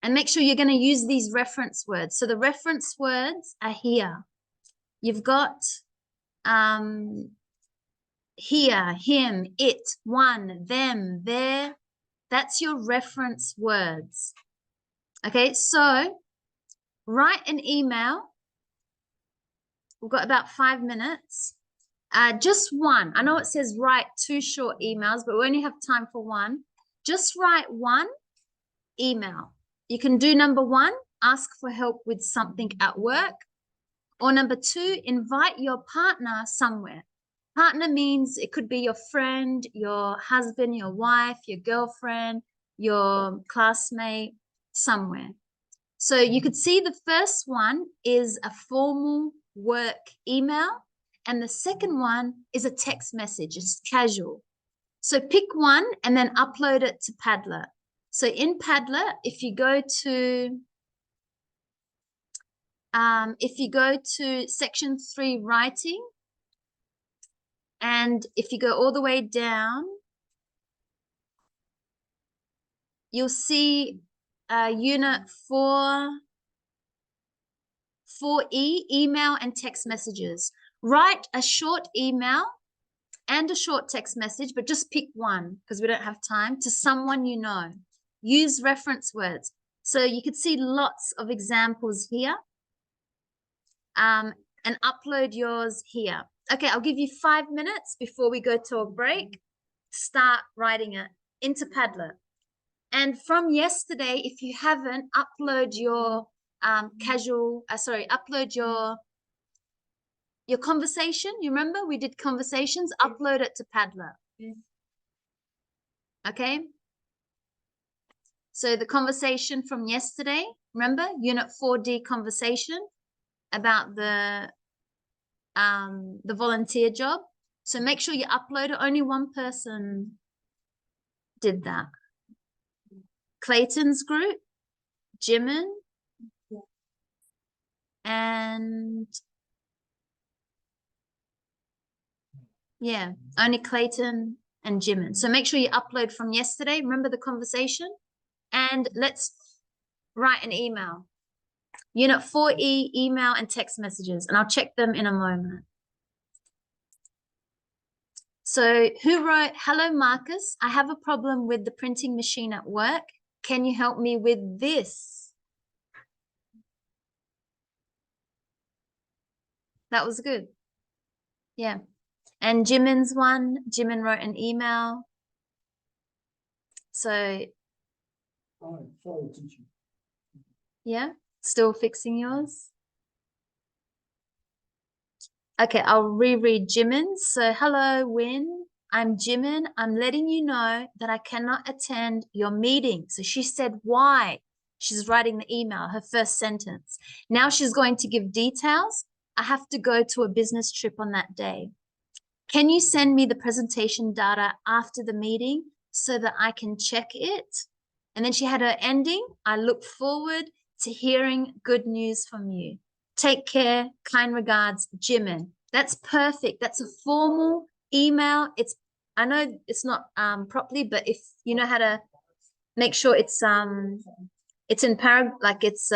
And make sure you're going to use these reference words. So the reference words are here. You've got here, him, it, one, them, there. That's your reference words. Okay, so write an email. We've got about 5 minutes. Just one. I know it says write 2 short emails, but we only have time for one. Just write one email. You can do number 1, ask for help with something at work. Or number 2, invite your partner somewhere. Partner means it could be your friend, your husband, your wife, your girlfriend, your classmate, somewhere. So you could see the first one is a formal work email, and the second one is a text message. It's casual. So pick one and then upload it to Padlet. So in Padlet, if you go to section 3, writing, and if you go all the way down, you'll see unit 4E, email and text messages. Write a short email and a short text message, but just pick one because we don't have time, to someone you know. Use reference words. So you could see lots of examples here. And upload yours here. Okay, I'll give you 5 minutes before we go to a break. Start writing it into Padlet. And from yesterday, if you haven't, upload your upload your conversation. You remember we did conversations? Upload it to Padlet. Okay. So the conversation from yesterday, remember, Unit 4D conversation about the volunteer job. So make sure you upload it. Only one person did that. Clayton's group, Jimin, and yeah, only Clayton and Jimin. So make sure you upload from yesterday. Remember the conversation? And let's write an email. Unit 4E, email and text messages. And I'll check them in a moment. So who wrote, hello, Marcus, I have a problem with the printing machine at work. Can you help me with this? That was good. Yeah. And Jimin's one, Jimin wrote an email. So, yeah, still fixing yours. Okay, I'll reread Jimin's. So, hello, Win. I'm Jimin. I'm letting you know that I cannot attend your meeting. So she said why. She's writing the email, her first sentence. Now she's going to give details. I have to go to a business trip on that day. Can you send me the presentation data after the meeting so that I can check it? And then she had her ending. I look forward to hearing good news from you. Take care. Kind regards, Jimin. That's perfect. That's a formal email. I know it's not properly, but if you know how to make sure it's in paragraph, like it's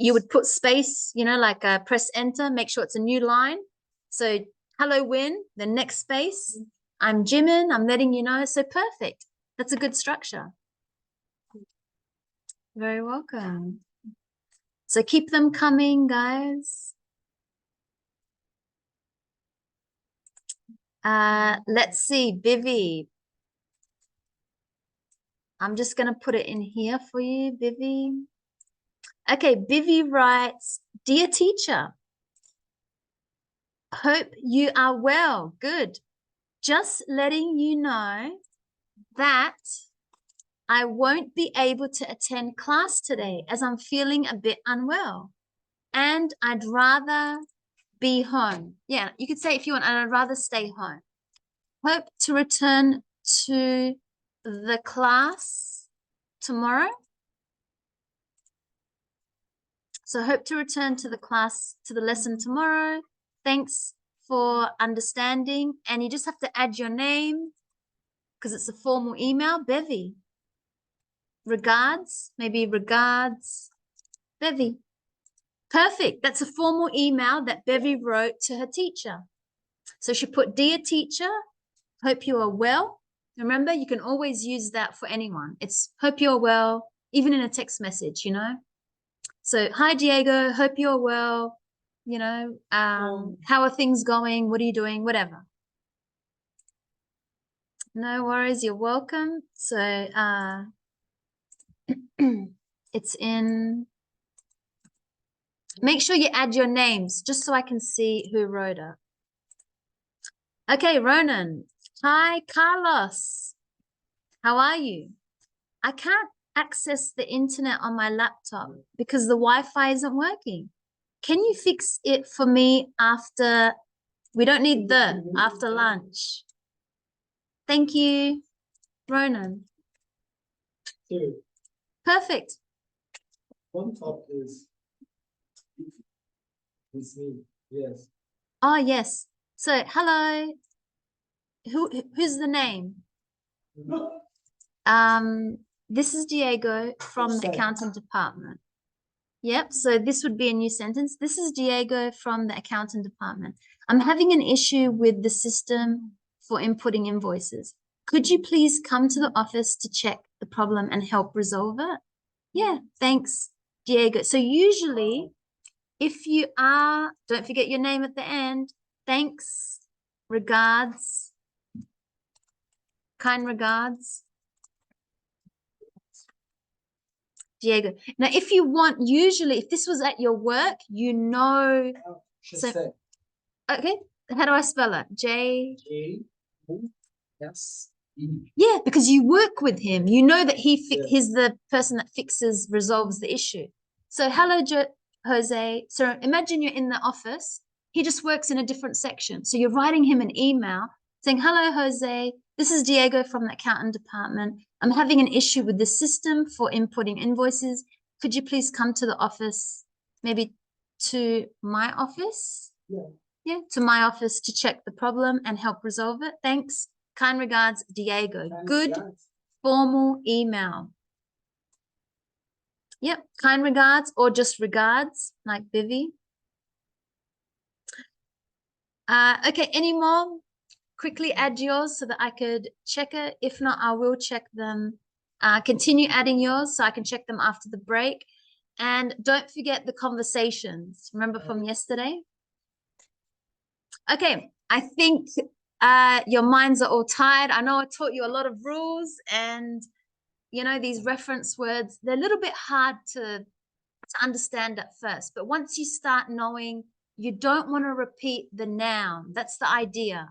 you would put space, you know, like press enter, make sure it's a new line. So hello, Win, the next space. I'm Jimin. I'm letting you know. So perfect. That's a good structure. Very welcome. So keep them coming, guys. Let's see, Vivi. I'm just going to put it in here for you, Vivi. Okay, Vivi writes, dear teacher, hope you are well. Good. Just letting you know that I won't be able to attend class today as I'm feeling a bit unwell and I'd rather be home. Yeah, you could say if you want, and I'd rather stay home. Hope to return to the class tomorrow. So hope to return to the class, to the lesson tomorrow. Thanks for understanding. And you just have to add your name because it's a formal email. Bevy. Regards, maybe regards, Bevy. Perfect. That's a formal email that Bevy wrote to her teacher. So she put, dear teacher, hope you are well. Remember, you can always use that for anyone. It's hope you're well, even in a text message, you know. So, hi, Diego, hope you're well. You know, how are things going? What are you doing? Whatever. No worries. You're welcome. So, it's in. Make sure you add your names just so I can see who wrote it. Okay, Ronan. Hi, Carlos. How are you? I can't access the internet on my laptop because the Wi-Fi isn't working. Can you fix it for me after? We don't need after lunch. Thank you, Ronan. Two. Perfect. One top is me. Yes. Oh, yes. So, hello. Who's the name? This is Diego from the accounting department. Yep, so this would be a new sentence. This is Diego from the accountant department. I'm having an issue with the system for inputting invoices. Could you please come to the office to check the problem and help resolve it? Yeah, thanks, Diego. So usually, if you are, don't forget your name at the end. Thanks, regards, kind regards, Diego. Now, if you want, usually, if this was at your work, you know. Should So- say Okay, how do I spell it? J. J-O-S-E. Yeah, because you work with him. You know that Yeah. he's the person that fixes, resolves the issue. So, hello, Jose. So, imagine you're in the office. He just works in a different section. So, you're writing him an email saying, hello, Jose. This is Diego from the accountant department. I'm having an issue with the system for inputting invoices. Could you please come to the office, maybe to my office? Yeah, to my office to check the problem and help resolve it. Thanks. Kind regards, Diego. Good formal email. Yep, kind regards or just regards, like Vivi. Okay, any more? Quickly add yours so that I could check it. If not, I will check them. Continue adding yours so I can check them after the break. And don't forget the conversations. Remember from yesterday? Okay, I think your minds are all tired. I know I taught you a lot of rules and, you know, these reference words, they're a little bit hard to understand at first. But once you start knowing, you don't want to repeat the noun. That's the idea.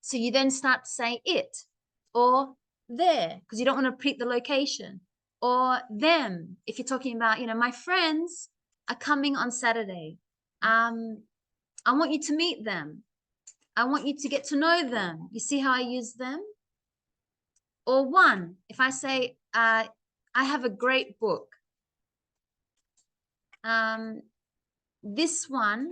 So you then start to say it or there because you don't want to repeat the location or them. If you're talking about, you know, my friends are coming on Saturday. I want you to meet them. I want you to get to know them. You see how I use them? Or one, if I say, I have a great book. This one,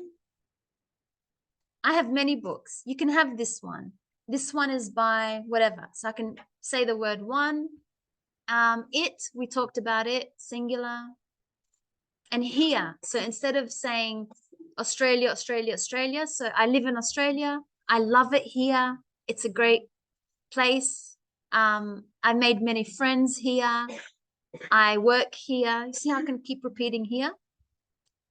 I have many books. You can have this one. This one is by whatever. So I can say the word one. It, we talked about it, singular. And here, so instead of saying Australia, Australia, Australia, so I live in Australia. I love it here. It's a great place. I made many friends here. I work here. You see how I can keep repeating here?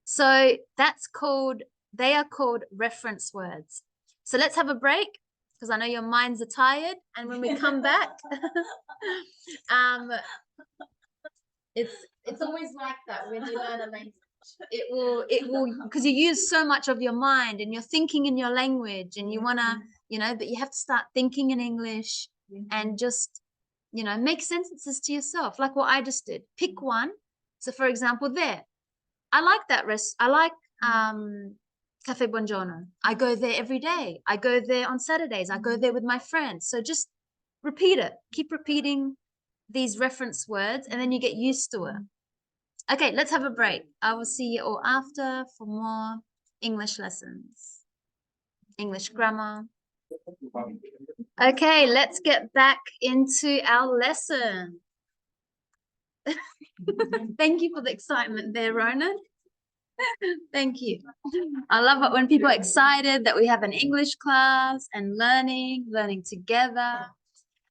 So that's called, they are called reference words. So let's have a break because I know your minds are tired. And when we come back, it's always like that when you learn a language. It will, because you use so much of your mind and you're thinking in your language and you want to, you know, but you have to start thinking in English and just, you know, make sentences to yourself, like what I just did. Pick one. So for example, there, I like that I like Cafe Buongiorno. I go there every day. I go there on Saturdays. I go there with my friends. So just repeat it. Keep repeating these reference words and then you get used to it. Okay, let's have a break. I will see you all after for more English lessons, English grammar. Okay, let's get back into our lesson. Thank you for the excitement there, Ronan. Thank you. I love it when people are excited that we have an English class and learning together.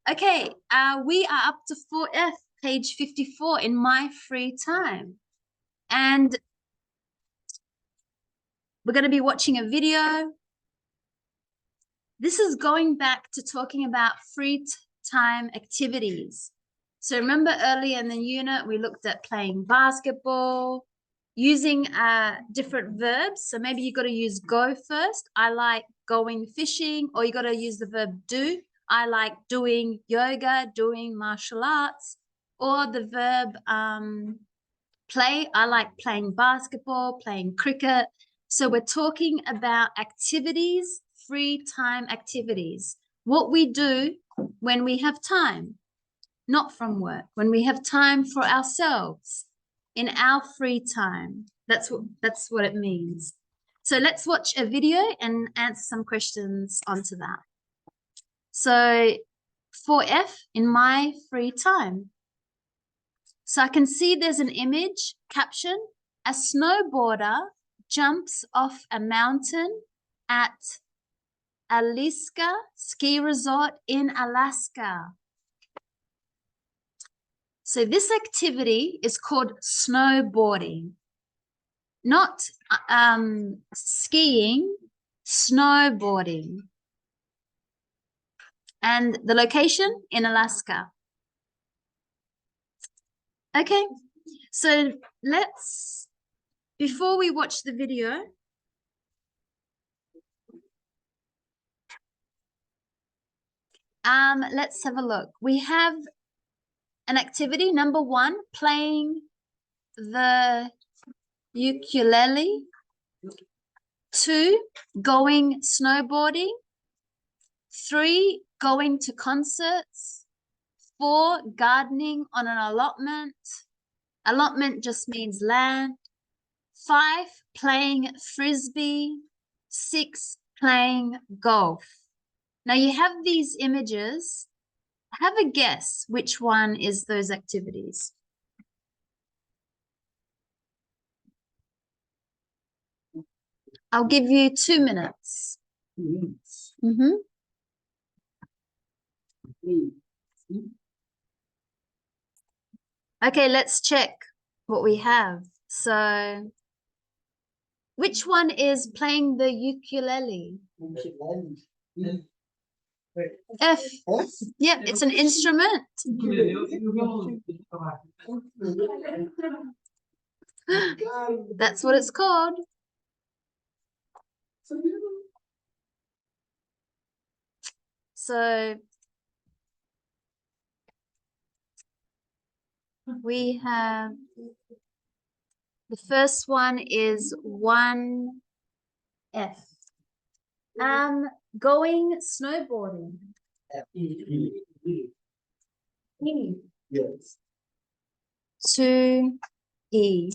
Okay, we are up to 4F, page 54 in my free time. And we're going to be watching a video. This is going back to talking about free time activities. So remember earlier in the unit, we looked at playing basketball, using different verbs. So maybe you got to use go first. I like going fishing, or you got to use the verb do. I like doing yoga, doing martial arts, or the verb play. I like playing basketball, playing cricket. So we're talking about activities, free time activities, what we do when we have time, not from work, when we have time for ourselves in our free time. That's what it means. So let's watch a video and answer some questions onto that. So 4F, in my free time. So I can see there's an image caption A snowboarder jumps off a mountain at Aliska Ski Resort in Alaska. So this activity is called snowboarding, not skiing, snowboarding. And the location in Alaska. Okay, so before we watch the video, let's have a look. We have an activity, number 1, playing the ukulele. 2, going snowboarding. 3, going to concerts. 4, gardening on an allotment. Allotment just means land. 5, playing frisbee. 6, playing golf. Now you have these images. Have a guess which one is those activities. I'll give you 2 minutes. Mm-hmm. Okay, let's check what we have. So, which one is playing the ukulele? F. Yep, it's an instrument. That's what it's called. So we have the first one is 1F. Going snowboarding. E. Yes. 2E.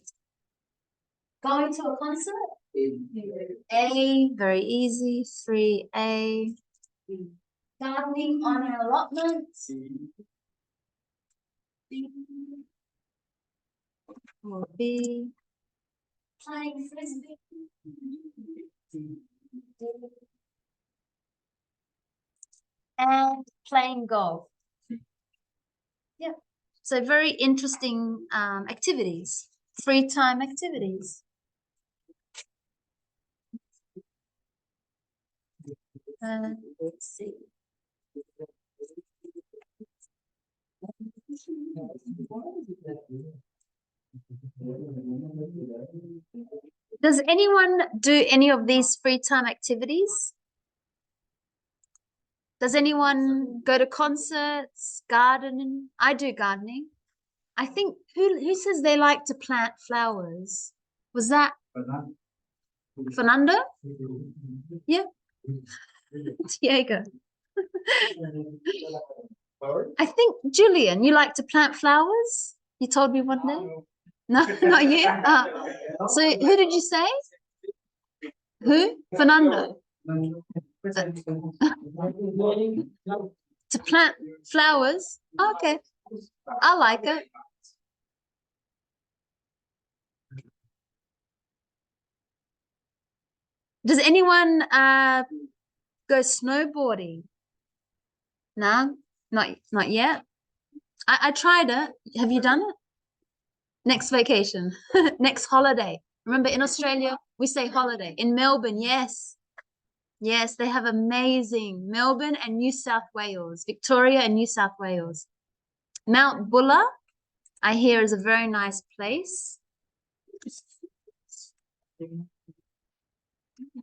Going to a concert? A, very easy. 3A. Gardening on an allotment? Or B. Playing frisbee? And playing golf. Yep. So very interesting activities, free time activities. Let's see. Does anyone do any of these free time activities? Does anyone go to concerts, gardening? I do gardening. I think, who says they like to plant flowers? Was that Fernando? Yeah. Diego. I think, Julian, you like to plant flowers? You told me one day? No, not you? So who did you say? Who? Fernando. To plant flowers? Okay. I like it. Does anyone go snowboarding? No, not yet. I tried it. Have you done it? Next vacation, next holiday. Remember, in Australia, we say holiday. In Melbourne, yes. Yes, they have amazing Melbourne and New South Wales, Victoria and New South Wales. Mount Buller, I hear, is a very nice place.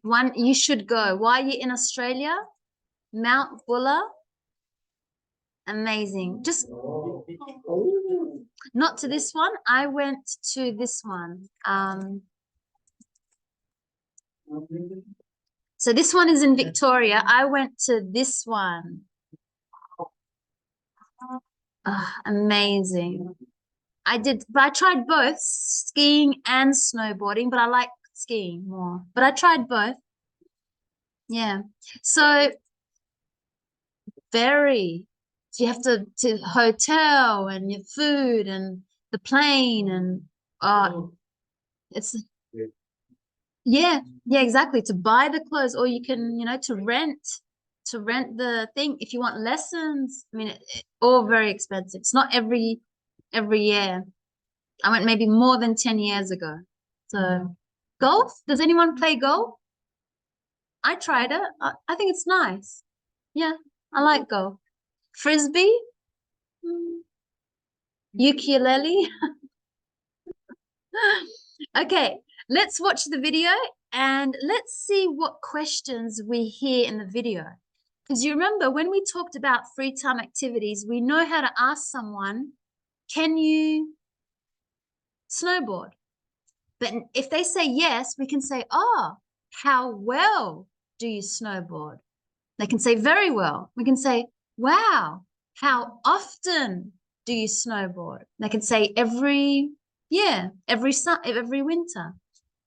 One you should go. While you're in Australia, Mount Buller, amazing. Just not to this one. I went to this one. So this one is in Victoria. I went to this one. Oh, amazing. But I tried both skiing and snowboarding, but I like skiing more. But I tried both. Yeah. So you have to hotel and your food and the plane and It's yeah, exactly. To buy the clothes, or you can, to rent the thing if you want lessons. I mean, all very expensive. It's not every year. I went maybe more than 10 years ago. So golf, does anyone play golf? I tried it. I think it's nice. Yeah, I like golf. Frisbee? Ukulele? Okay, let's watch the video and let's see what questions we hear in the video. Because you remember when we talked about free time activities, we know how to ask someone, can you snowboard? But if they say yes, we can say, oh, how well do you snowboard? They can say very well. We can say, wow, how often do you snowboard? They can say every winter.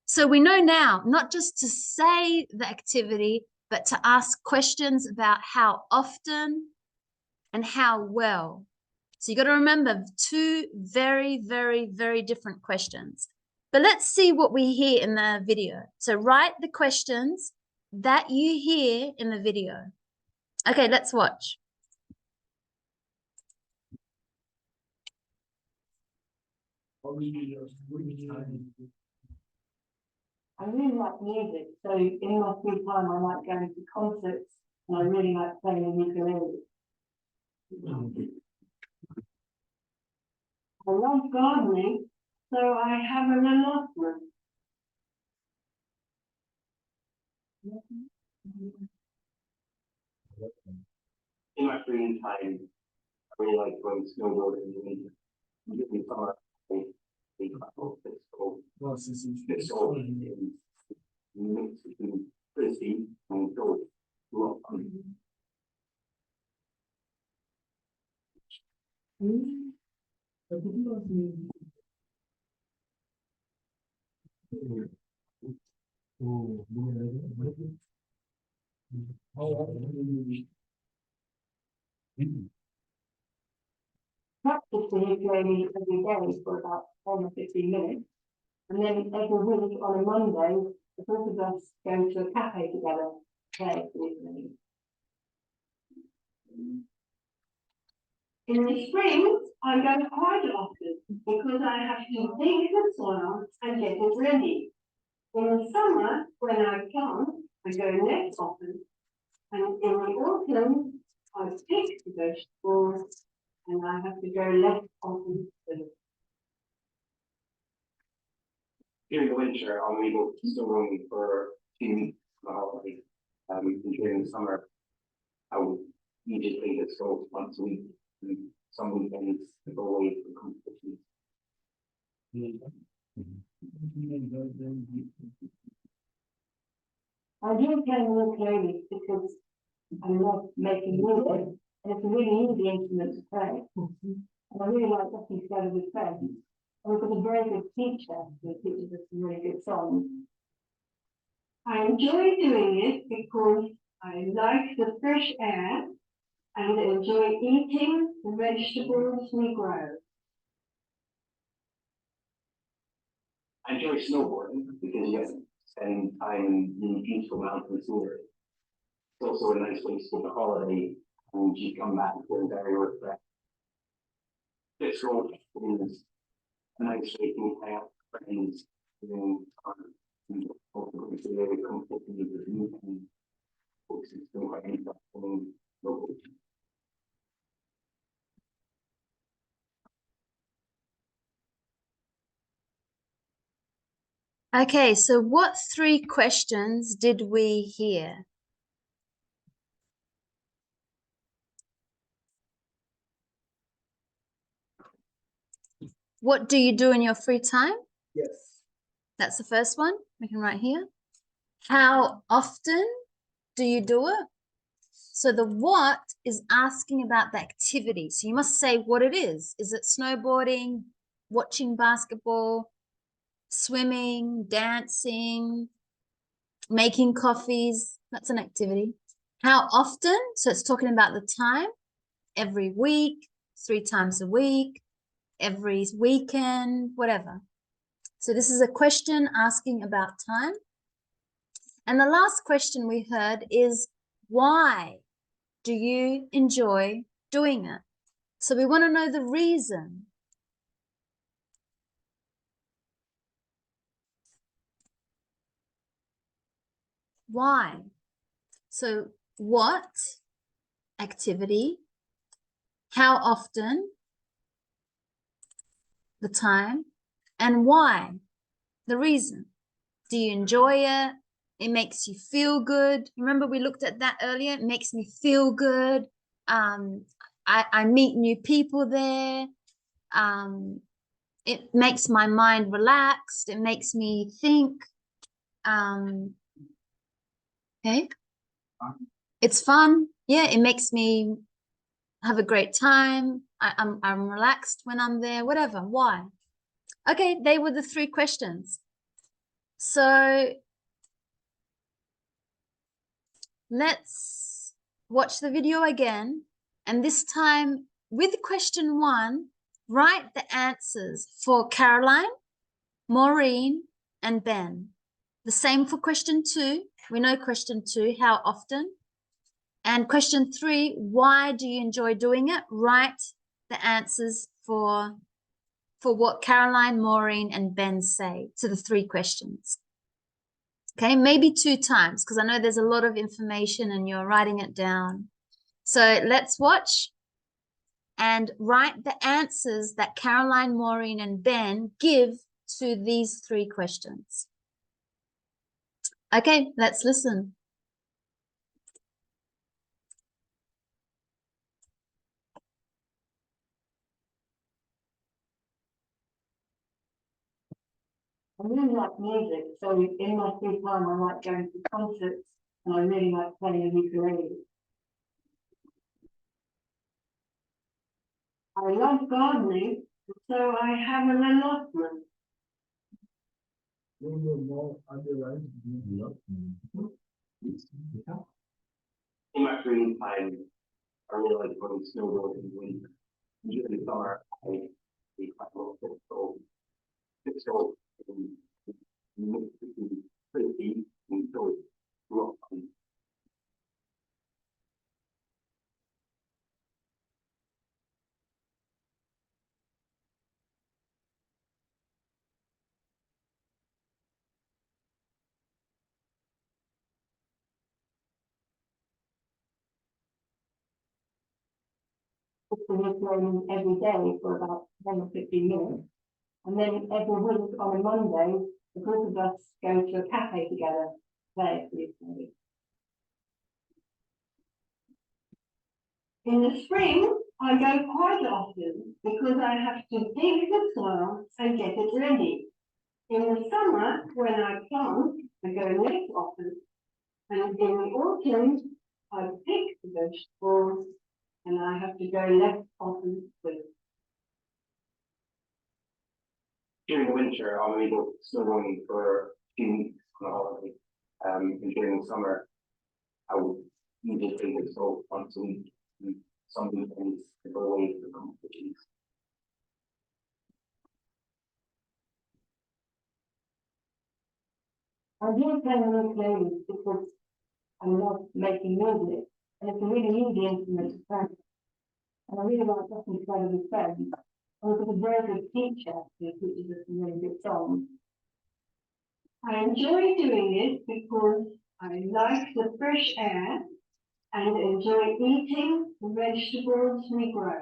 So we know now not just to say the activity, but to ask questions about how often and how well. So you got to remember two very, very, very different questions. But let's see what we hear in the video. So write the questions that you hear in the video. Okay, let's watch. I really like music, so in my free time I like going to concerts and I really like playing the ukulele. I love gardening, so I have a little offering. In my free time, I really like going snowboarding in the winter. In the summer, it's all mix between frisbee and golf. A lot of fun. Practice the ukulele every day for about 10 or 15 minutes, and then every week on a Monday, the both of us go to a cafe together to play the ukulele. In the spring, I go quite often because I have to dig the soil and get it ready. In the summer, when I plant, I go less often, and in the autumn, I pick the vegetables and I have to go less often. During the winter, I'm able to still run for 2 weeks on a holiday. And during the summer, I would usually just go once a week. And some weekends to go away for competitions. I do play ukulele because I love making music, and it's a really easy instrument to play. And I really like getting together with friends. And we've got a very good teacher who teaches us some really good songs. I enjoy doing it because I like the fresh air and enjoy eating the vegetables we grow. I enjoy snowboarding because you get to spend time in the beautiful mountain scenery. It's also a nice way to spend a holiday and you come back feeling very refreshed. This road is a nice way to hang out with friends during time and hopefully it's really comfortable with you and folks who still quite interesting local. Okay, so what 3 questions did we hear? What do you do in your free time? Yes. That's the first one. We can write here. How often do you do it? So the what is asking about the activity. So you must say what it is. Is it snowboarding, watching basketball, swimming, dancing, making coffees? That's an activity. How often? So it's talking about the time. Every week, 3 times a week, every weekend, whatever. So this is a question asking about time. And the last question we heard is, why do you enjoy doing it? So we want to know the reason. Why? So what activity, how often, the time, and why, the reason. Do you enjoy it? It makes you feel good. Remember we looked at that earlier? It makes me feel good. I meet new people there. It makes my mind relaxed. It makes me think. Okay. It's fun. Yeah, it makes me have a great time. I'm relaxed when I'm there, whatever. Why? Okay, they were the 3 questions. So let's watch the video again. And this time with question 1, write the answers for Caroline, Maureen, and Ben. The same for question 2. We know question 2, how often? And question 3, why do you enjoy doing it? Write the answers for what Caroline, Maureen, and Ben say to the 3 questions. Okay, maybe 2 times, because I know there's a lot of information and you're writing it down. So let's watch and write the answers that Caroline, Maureen, and Ben give to these 3 questions. Okay, let's listen. I really like music, so in my free time I like going to concerts and I really like playing the ukulele. I love gardening, so I have an allotment. In my free time, I really like going snowboarding in the winter. Usually in summer, I be quite local, so it's so pretty and so rough. Learning every day for about 10 or 15 minutes. And then every week on a Monday, the group of us go to a cafe together, play ukulele. In the spring, I go quite often because I have to dig the soil and get it ready. In the summer, when I plant, I go less often. And in the autumn, I pick the vegetables and I have to go less often with. During the winter, I'm able to snowboarding for a few weeks on a holiday. And during the summer, I would usually take it so once a week. And some weekends to go away for competitions. I'm here playing the ukulele because I love making music, and it's a really easy instrument to practice. And I really like talking to other friends. I was a very good teacher who teaches us some really good songs. I enjoy doing it because I like the fresh air and enjoy eating the vegetables we grow.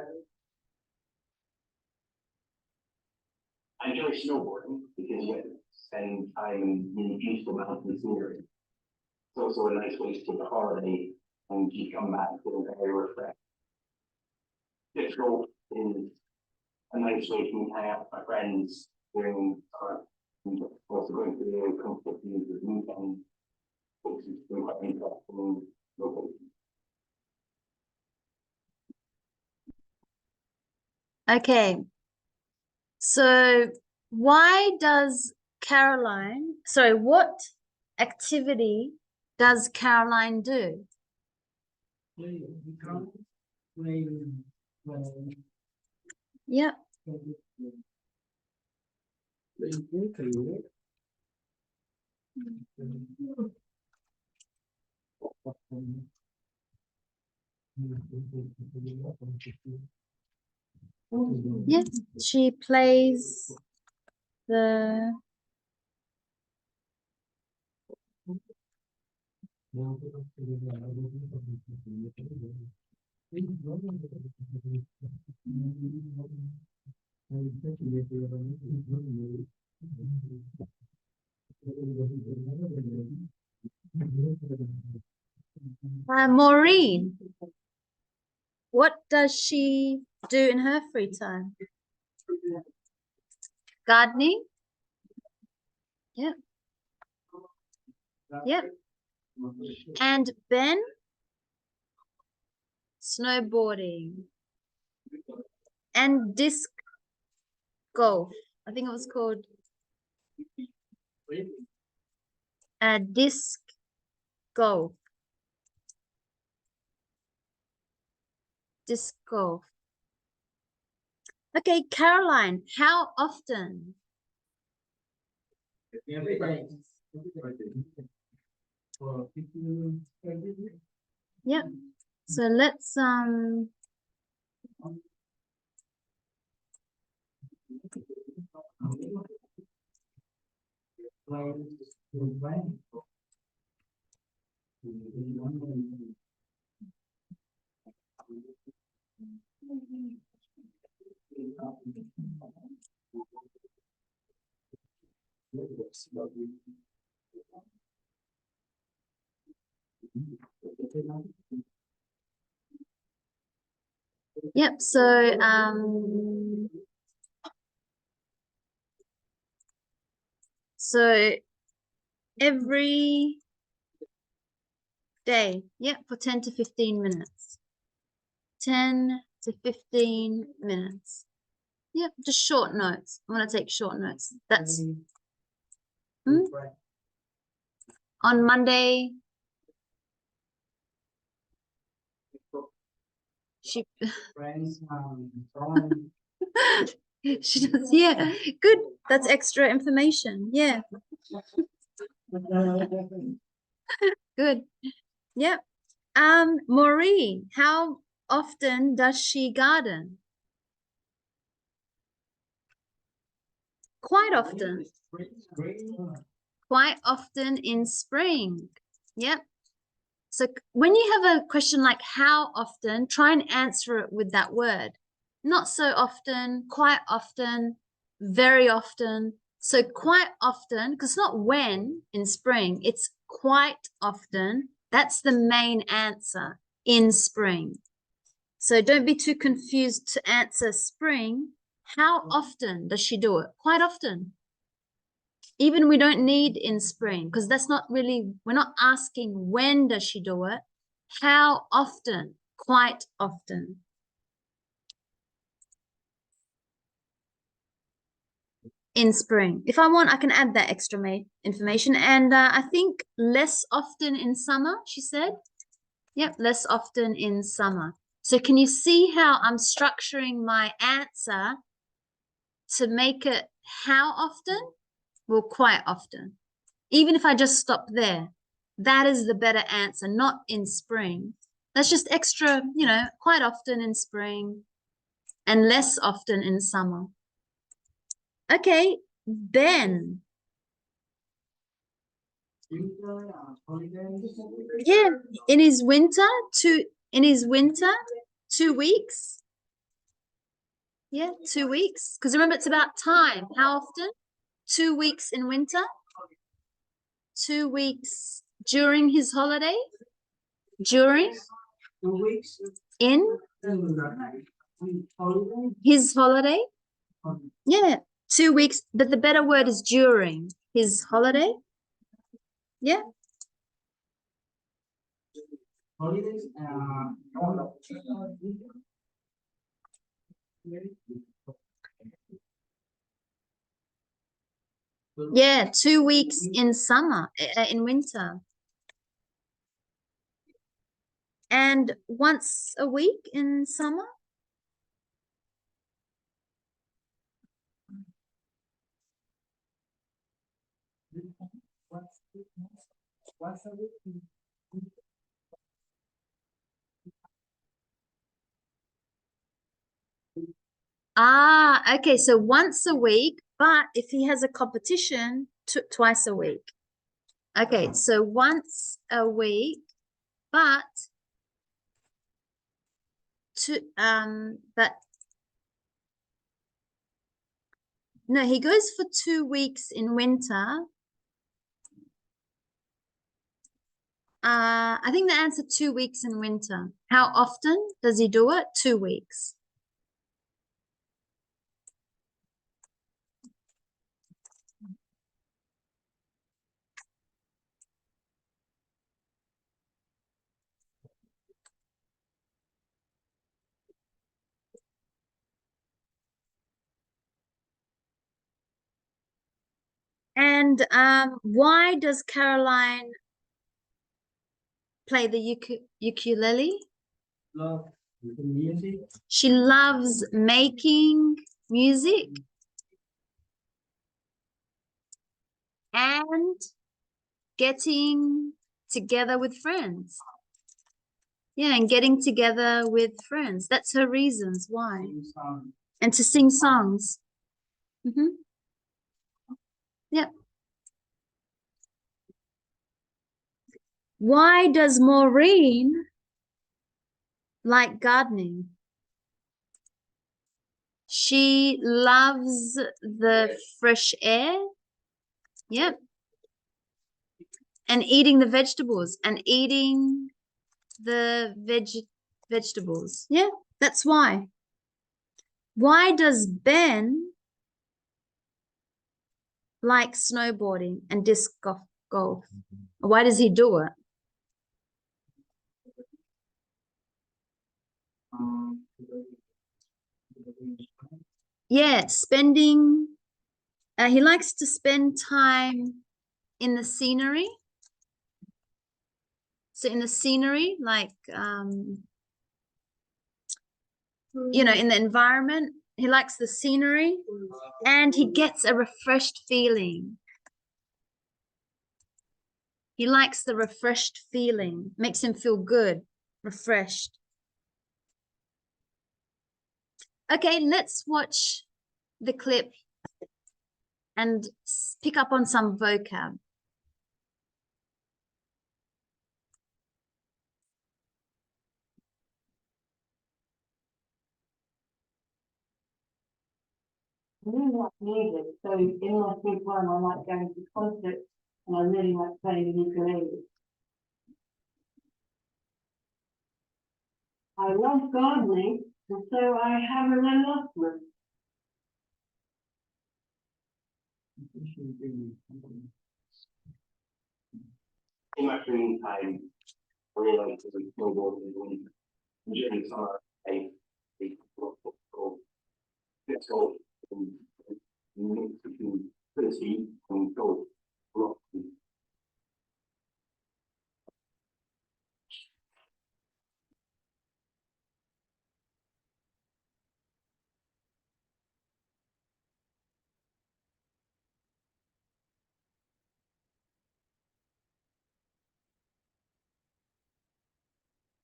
I enjoy snowboarding because you spend time in really beautiful mountain scenery. It's also a nice way to take a holiday and you come back feeling very refreshed. Disco is a nice way to hang out with my friends during and also going to the comfort music weekend, which is quite interesting location. Okay. So why does Caroline, sorry, what activity does Caroline do? Yep. Yeah, she plays the Maureen. What does she do in her free time? Gardening? Yep. Yep. And Ben? Snowboarding. And disc golf. I think it was called disc golf. Disc golf. Okay, Caroline, how often? Yep. So let's yep, so every day, yep, for 10 to 15 minutes. 10 to 15 minutes. Yep, just short notes. I want to take short notes. That's on Monday. She she does, yeah. Good. That's extra information. Yeah. Good. Yep. Maureen, how often does she garden? Quite often. Quite often in spring. Yep. So when you have a question like how often, try and answer it with that word. Not so often, quite often, very often. So quite often, because it's not when in spring, it's quite often. That's the main answer in spring. So don't be too confused to answer spring. How often does she do it? Quite often. Even we don't need in spring, because that's not really, we're not asking when does she do it. How often? Quite often. In spring. If I want, I can add that extra information. And I think less often in summer, she said. Yep, less often in summer. So can you see how I'm structuring my answer to make it how often? Well, quite often. Even if I just stop there, that is the better answer, not in spring. That's just extra, you know, quite often in spring and less often in summer. Okay, Ben. Yeah, in his winter, 2 weeks. Yeah, 2 weeks. Because remember, it's about time. How often? 2 weeks in winter. 2 weeks during his holiday. During. In his holiday. Yeah, 2 weeks. But the better word is during his holiday. Yeah. Yeah, 2 weeks in summer, in winter. And once a week in summer. Once a week. Ah, okay. So once a week, but if he has a competition, twice a week. Okay, so once a week, but no, he goes for 2 weeks in winter. I think the answer 2 weeks in winter. How often does he do it? 2 weeks. And why does Caroline play the ukulele? Love music. She loves making music and getting together with friends. Yeah, and getting together with friends. That's her reasons why. And to sing songs. Yep. Why does Maureen like gardening? She loves the fresh air. Yep. And eating the vegetables and eating the vegetables. Yeah, that's why. Why does Ben like snowboarding and disc golf? Why does he do it? Yeah, spending, he likes to spend time in the scenery. So in the scenery, like, you know, in the environment, he likes the scenery and he gets a refreshed feeling. He likes the refreshed feeling, makes him feel good, refreshed. Okay, let's watch the clip and pick up on some vocab. Really like music, so in my free time I like going to concerts and I really like playing the ukulele. I love gardening, and so I have an allotment. In my free time, I really like to snowboard in the winter. During summer, I go let's go mix between pretty and go rock.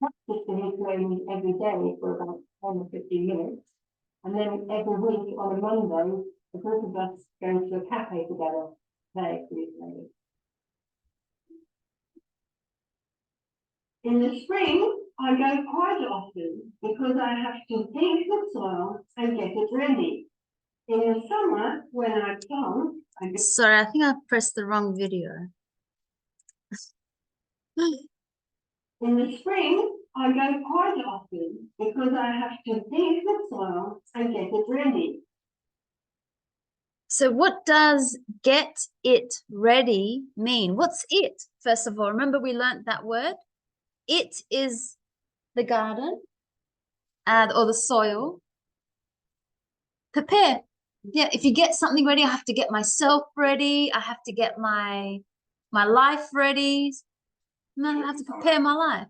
Practice the ukulele every day for about 10 or 15 minutes. And then every week on a Monday, a group of us go to a cafe together, play the ukulele. In the spring, I go quite often because I have to dig the soil and get it ready. In the summer, when I plant, Sorry, I think I pressed the wrong video. in the spring, I go quite often because I have to dig the soil and get it ready. So what does get it ready mean? What's it? First of all, remember we learned that word? It is the garden or the soil. Prepare. Yeah, if you get something ready, I have to get myself ready. I have to get my life ready. And then I have to prepare my life.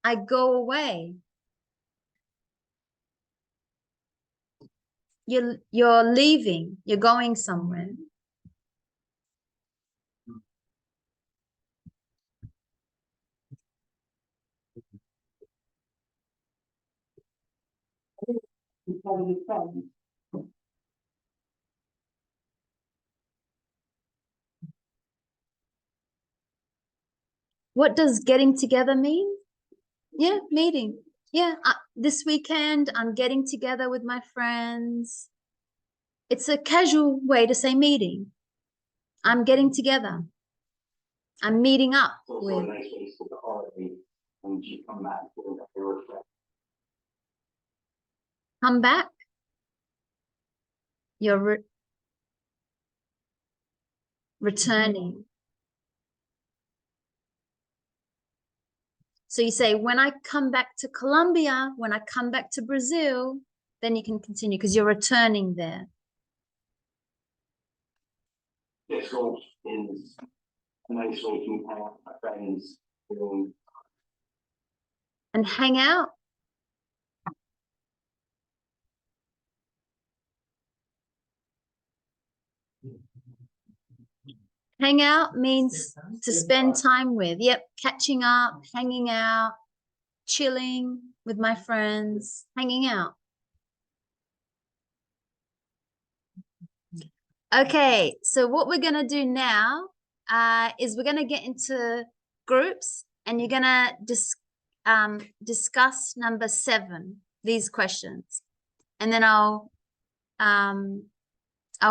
I go away. You're leaving. You're going somewhere. What does getting together mean? Yeah, meeting. Yeah, this weekend I'm getting together with my friends. It's a casual way to say meeting. I'm getting together. I'm meeting up Also with. a nice way to the holiday and you come back with a refresh. Come back. You're returning. So you say, when I come back to Colombia, when I come back to Brazil, then you can continue because you're returning there. This goal is a nice way to hang out with my friends. And hang out. Hang out means to spend time with. Yep, catching up, hanging out, chilling with my friends, hanging out. Okay, so what we're gonna do now is we're gonna get into groups, and you're gonna discuss number 7, these questions, and then I'll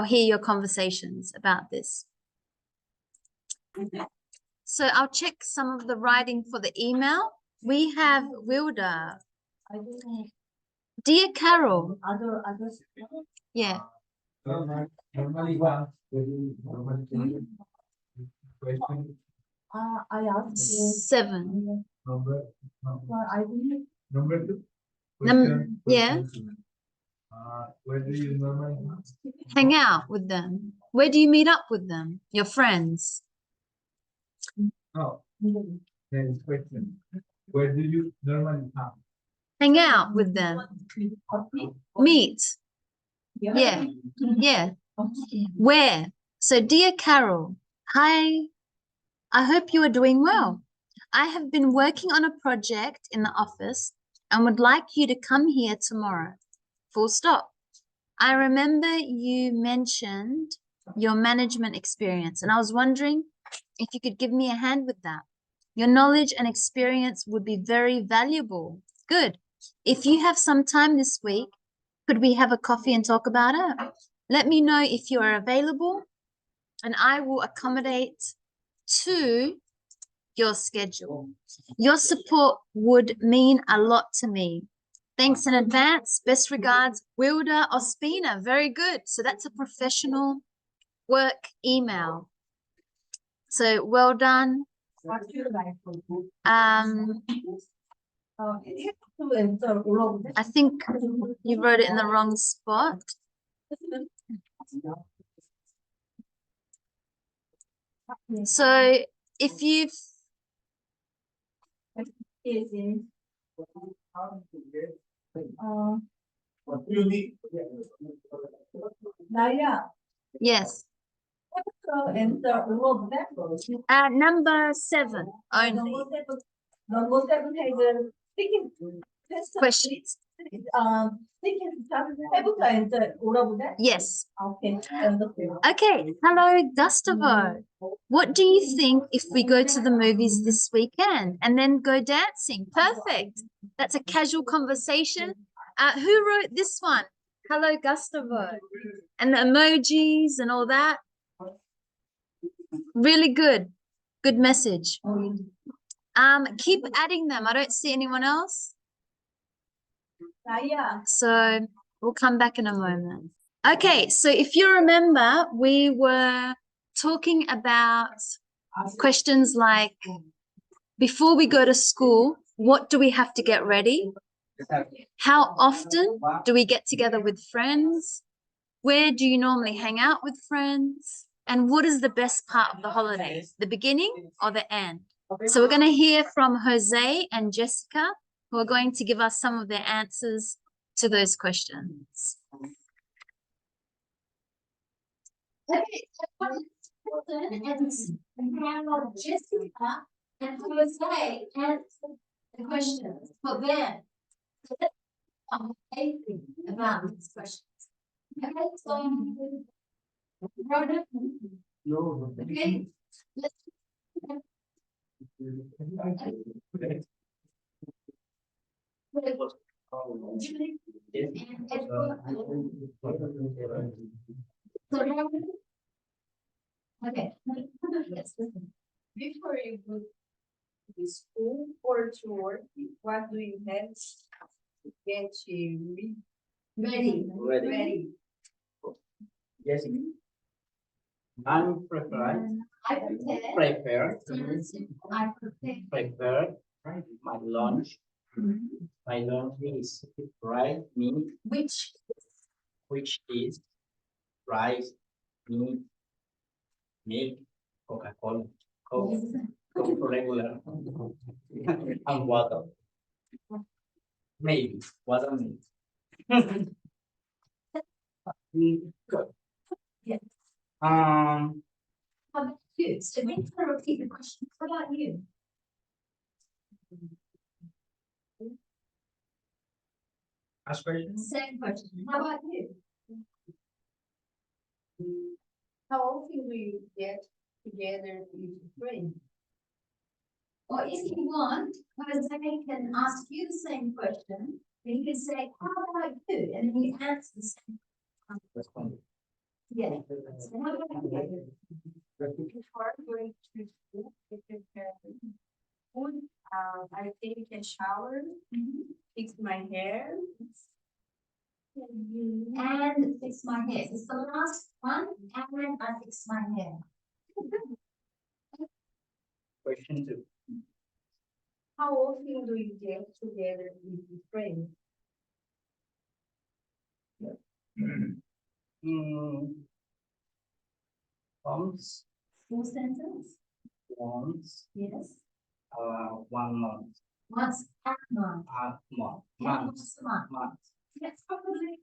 hear your conversations about this. So I'll check some of the writing for the email. We have Wilda. Dear Carol. Yeah. Normally one, question I asked you. 7. number, I didn't. number 2. Yeah. Where do you normally Hang out with them. Where do you meet up with them? Your friends. Oh, next question. Where do you normally come? Hang out with them. Meet. Yeah. Yeah. Where? So, dear Carol, hi. I hope you are doing well. I have been working on a project in the office and would like you to come here tomorrow. Full stop. I remember you mentioned your management experience, and I was wondering if you could give me a hand with that. Your knowledge and experience would be very valuable. Good. If you have some time this week, could we have a coffee and talk about it? Let me know if you are available, and I will accommodate to your schedule. Your support would mean a lot to me. Thanks in advance. Best regards, Wilda Ospina. Very good. So that's a professional work email. So well done. I think you wrote it in the wrong spot. So if you've Laila, yes. Number 7 only. Number 7 has speaking Questions. speaking 해볼까 이제 오라보네? Yes. Okay. Okay. Hello, Gustavo. What do you think if we go to the movies this weekend and then go dancing? Perfect. That's a casual conversation. Who wrote this one? Hello, Gustavo. And the emojis and all that. Really good. Good message. Keep adding them. I don't see anyone else. So we'll come back in a moment. Okay, so if you remember, we were talking about questions like, before we go to school, what do we have to get ready? How often do we get together with friends? Where do you normally hang out with friends? And what is the best part of the holidays? The beginning or the end? So we're going to hear from Jose and Jessica, who are going to give us some of their answers to those questions. Okay, and now Jessica and Jose answer the questions for them. So let's talk about these questions. Okay, so Rhoda, No. okay, let's Julie and Edward. So Rhoda, okay, yes, listen. Before you go to school or to work, what do you have to get you Ready. ready? Yes. I'm prepared. I prepare. Prepare. I prepare. Prepare my lunch. My lunch is rice, meat, Which which is rice, meat, milk, Coca-Cola, Coke, Coke regular, and water. Maybe water maybe. Good. Yes. Um, How about you? So we can repeat the question. How about you? ask question. Same question. How about you? How often do you get together with your friends? Or if you want, Jose can ask you the same question. And you can say, how about you? And then you answer the same. Respond. Yeah. So how about you? Before going to school, I prepare food. I take a shower, fix my hair. And fix my hair. It's the last one. And I fix my hair. Question 2. How often do you get together with your friends? Once, Full sentence? once, Yes. 1 month, Once a month. a month, Yeah, month, once a month. month. That's probably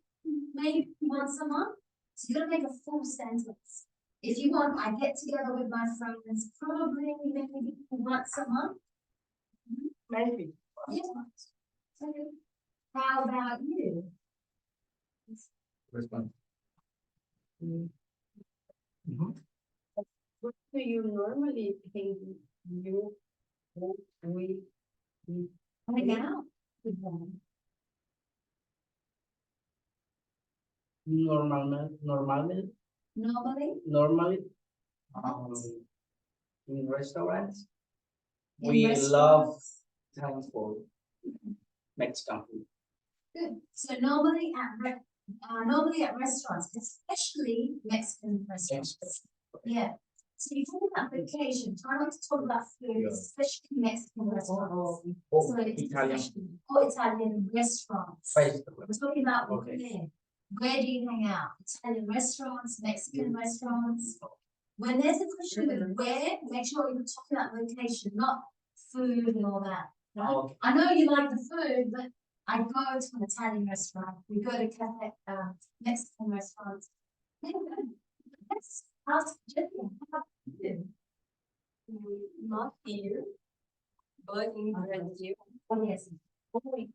maybe once a month. So you're gonna make a full sentence. If you want, I get together with my friends probably maybe once a month. Maybe. Yes. Okay. How about you? Respond. What do you normally think you would with? Hang out with them. Normally, Normally, in restaurants, in we restaurants. love Italian food, Mexican food. Good. So normally at restaurants, especially Mexican restaurants. Yeah. So you talk about vacation, try not to talk about food, Yeah. especially Mexican restaurants. Oh, So it's Italian. especially- or Italian restaurants. Vegetable. We're talking about Okay. where do you hang out? Italian restaurants, Mexican restaurants. When there's a question with where, make sure you're talking about location, not food and all that. Right? Okay. I know you like the food, but I go to an Italian restaurant. We go to cafe, Mexican restaurants. Let's ask Jenny, how about you? Not here, but in Brazil. Oh, yes. Every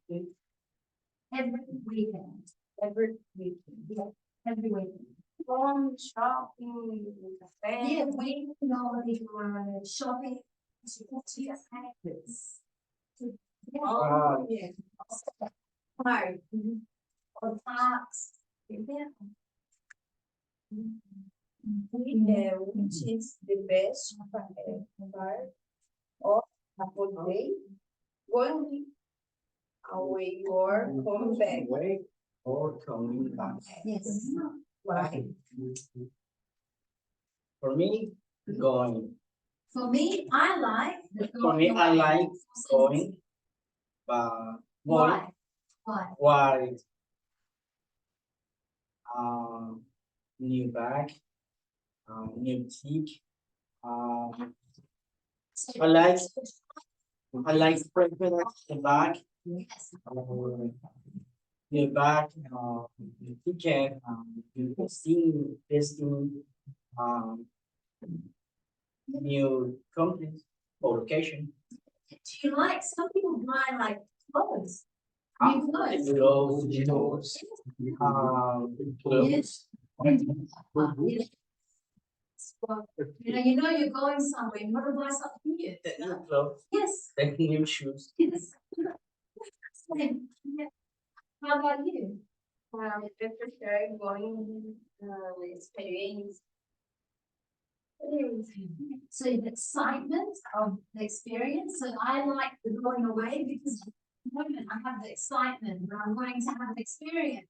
weekend. Every weekend. Yeah, every weekend. From shopping, cafe. Yeah, we normally go shopping to cafes. Oh, yeah. Park. Or parks. Yeah. Which is the best part of a holiday? Going away or come back? Wait or coming back. Yes. Why? For me, going. For me, I like. For me, I like going, but Why? Why? why? New bag, new teeth, I like preparing the back, Yes. the back, the ticket, the steam, testing, new companies or location. Do you like, some people buy like clothes? New clothes. Clothes, clothes. Yes. Well, you know you're going somewhere, you want to buy something new. New clothes, Yes, new shoes. yes. Same. Yeah. How about you? I prefer going experience. So the excitement of the experience, so I like the going away because at the moment I have the excitement, but I'm going to have the experience.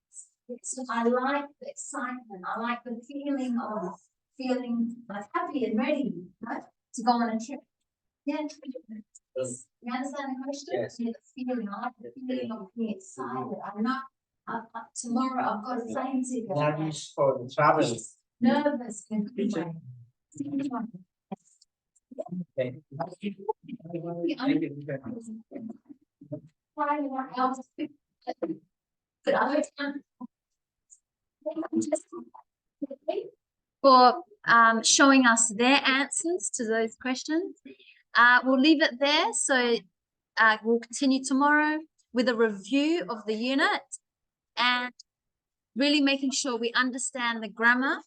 So I like the excitement, I like the feeling of feeling like happy and ready, right, to go on a trip. Yeah. You understand the question? Yes. Yeah, the feeling, I like the feeling of being excited. I'm not, tomorrow I've got a plane ticket. Nervous for the travel. Nervous in a good way. Okay. For showing us their answers to those questions. We'll leave it there. So we'll continue tomorrow with a review of the unit and really making sure we understand the grammar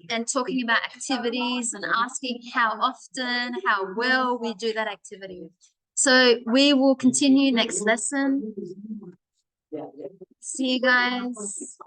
and talking about activities and asking how often, how well we do that activity. So we will continue next lesson. See you guys.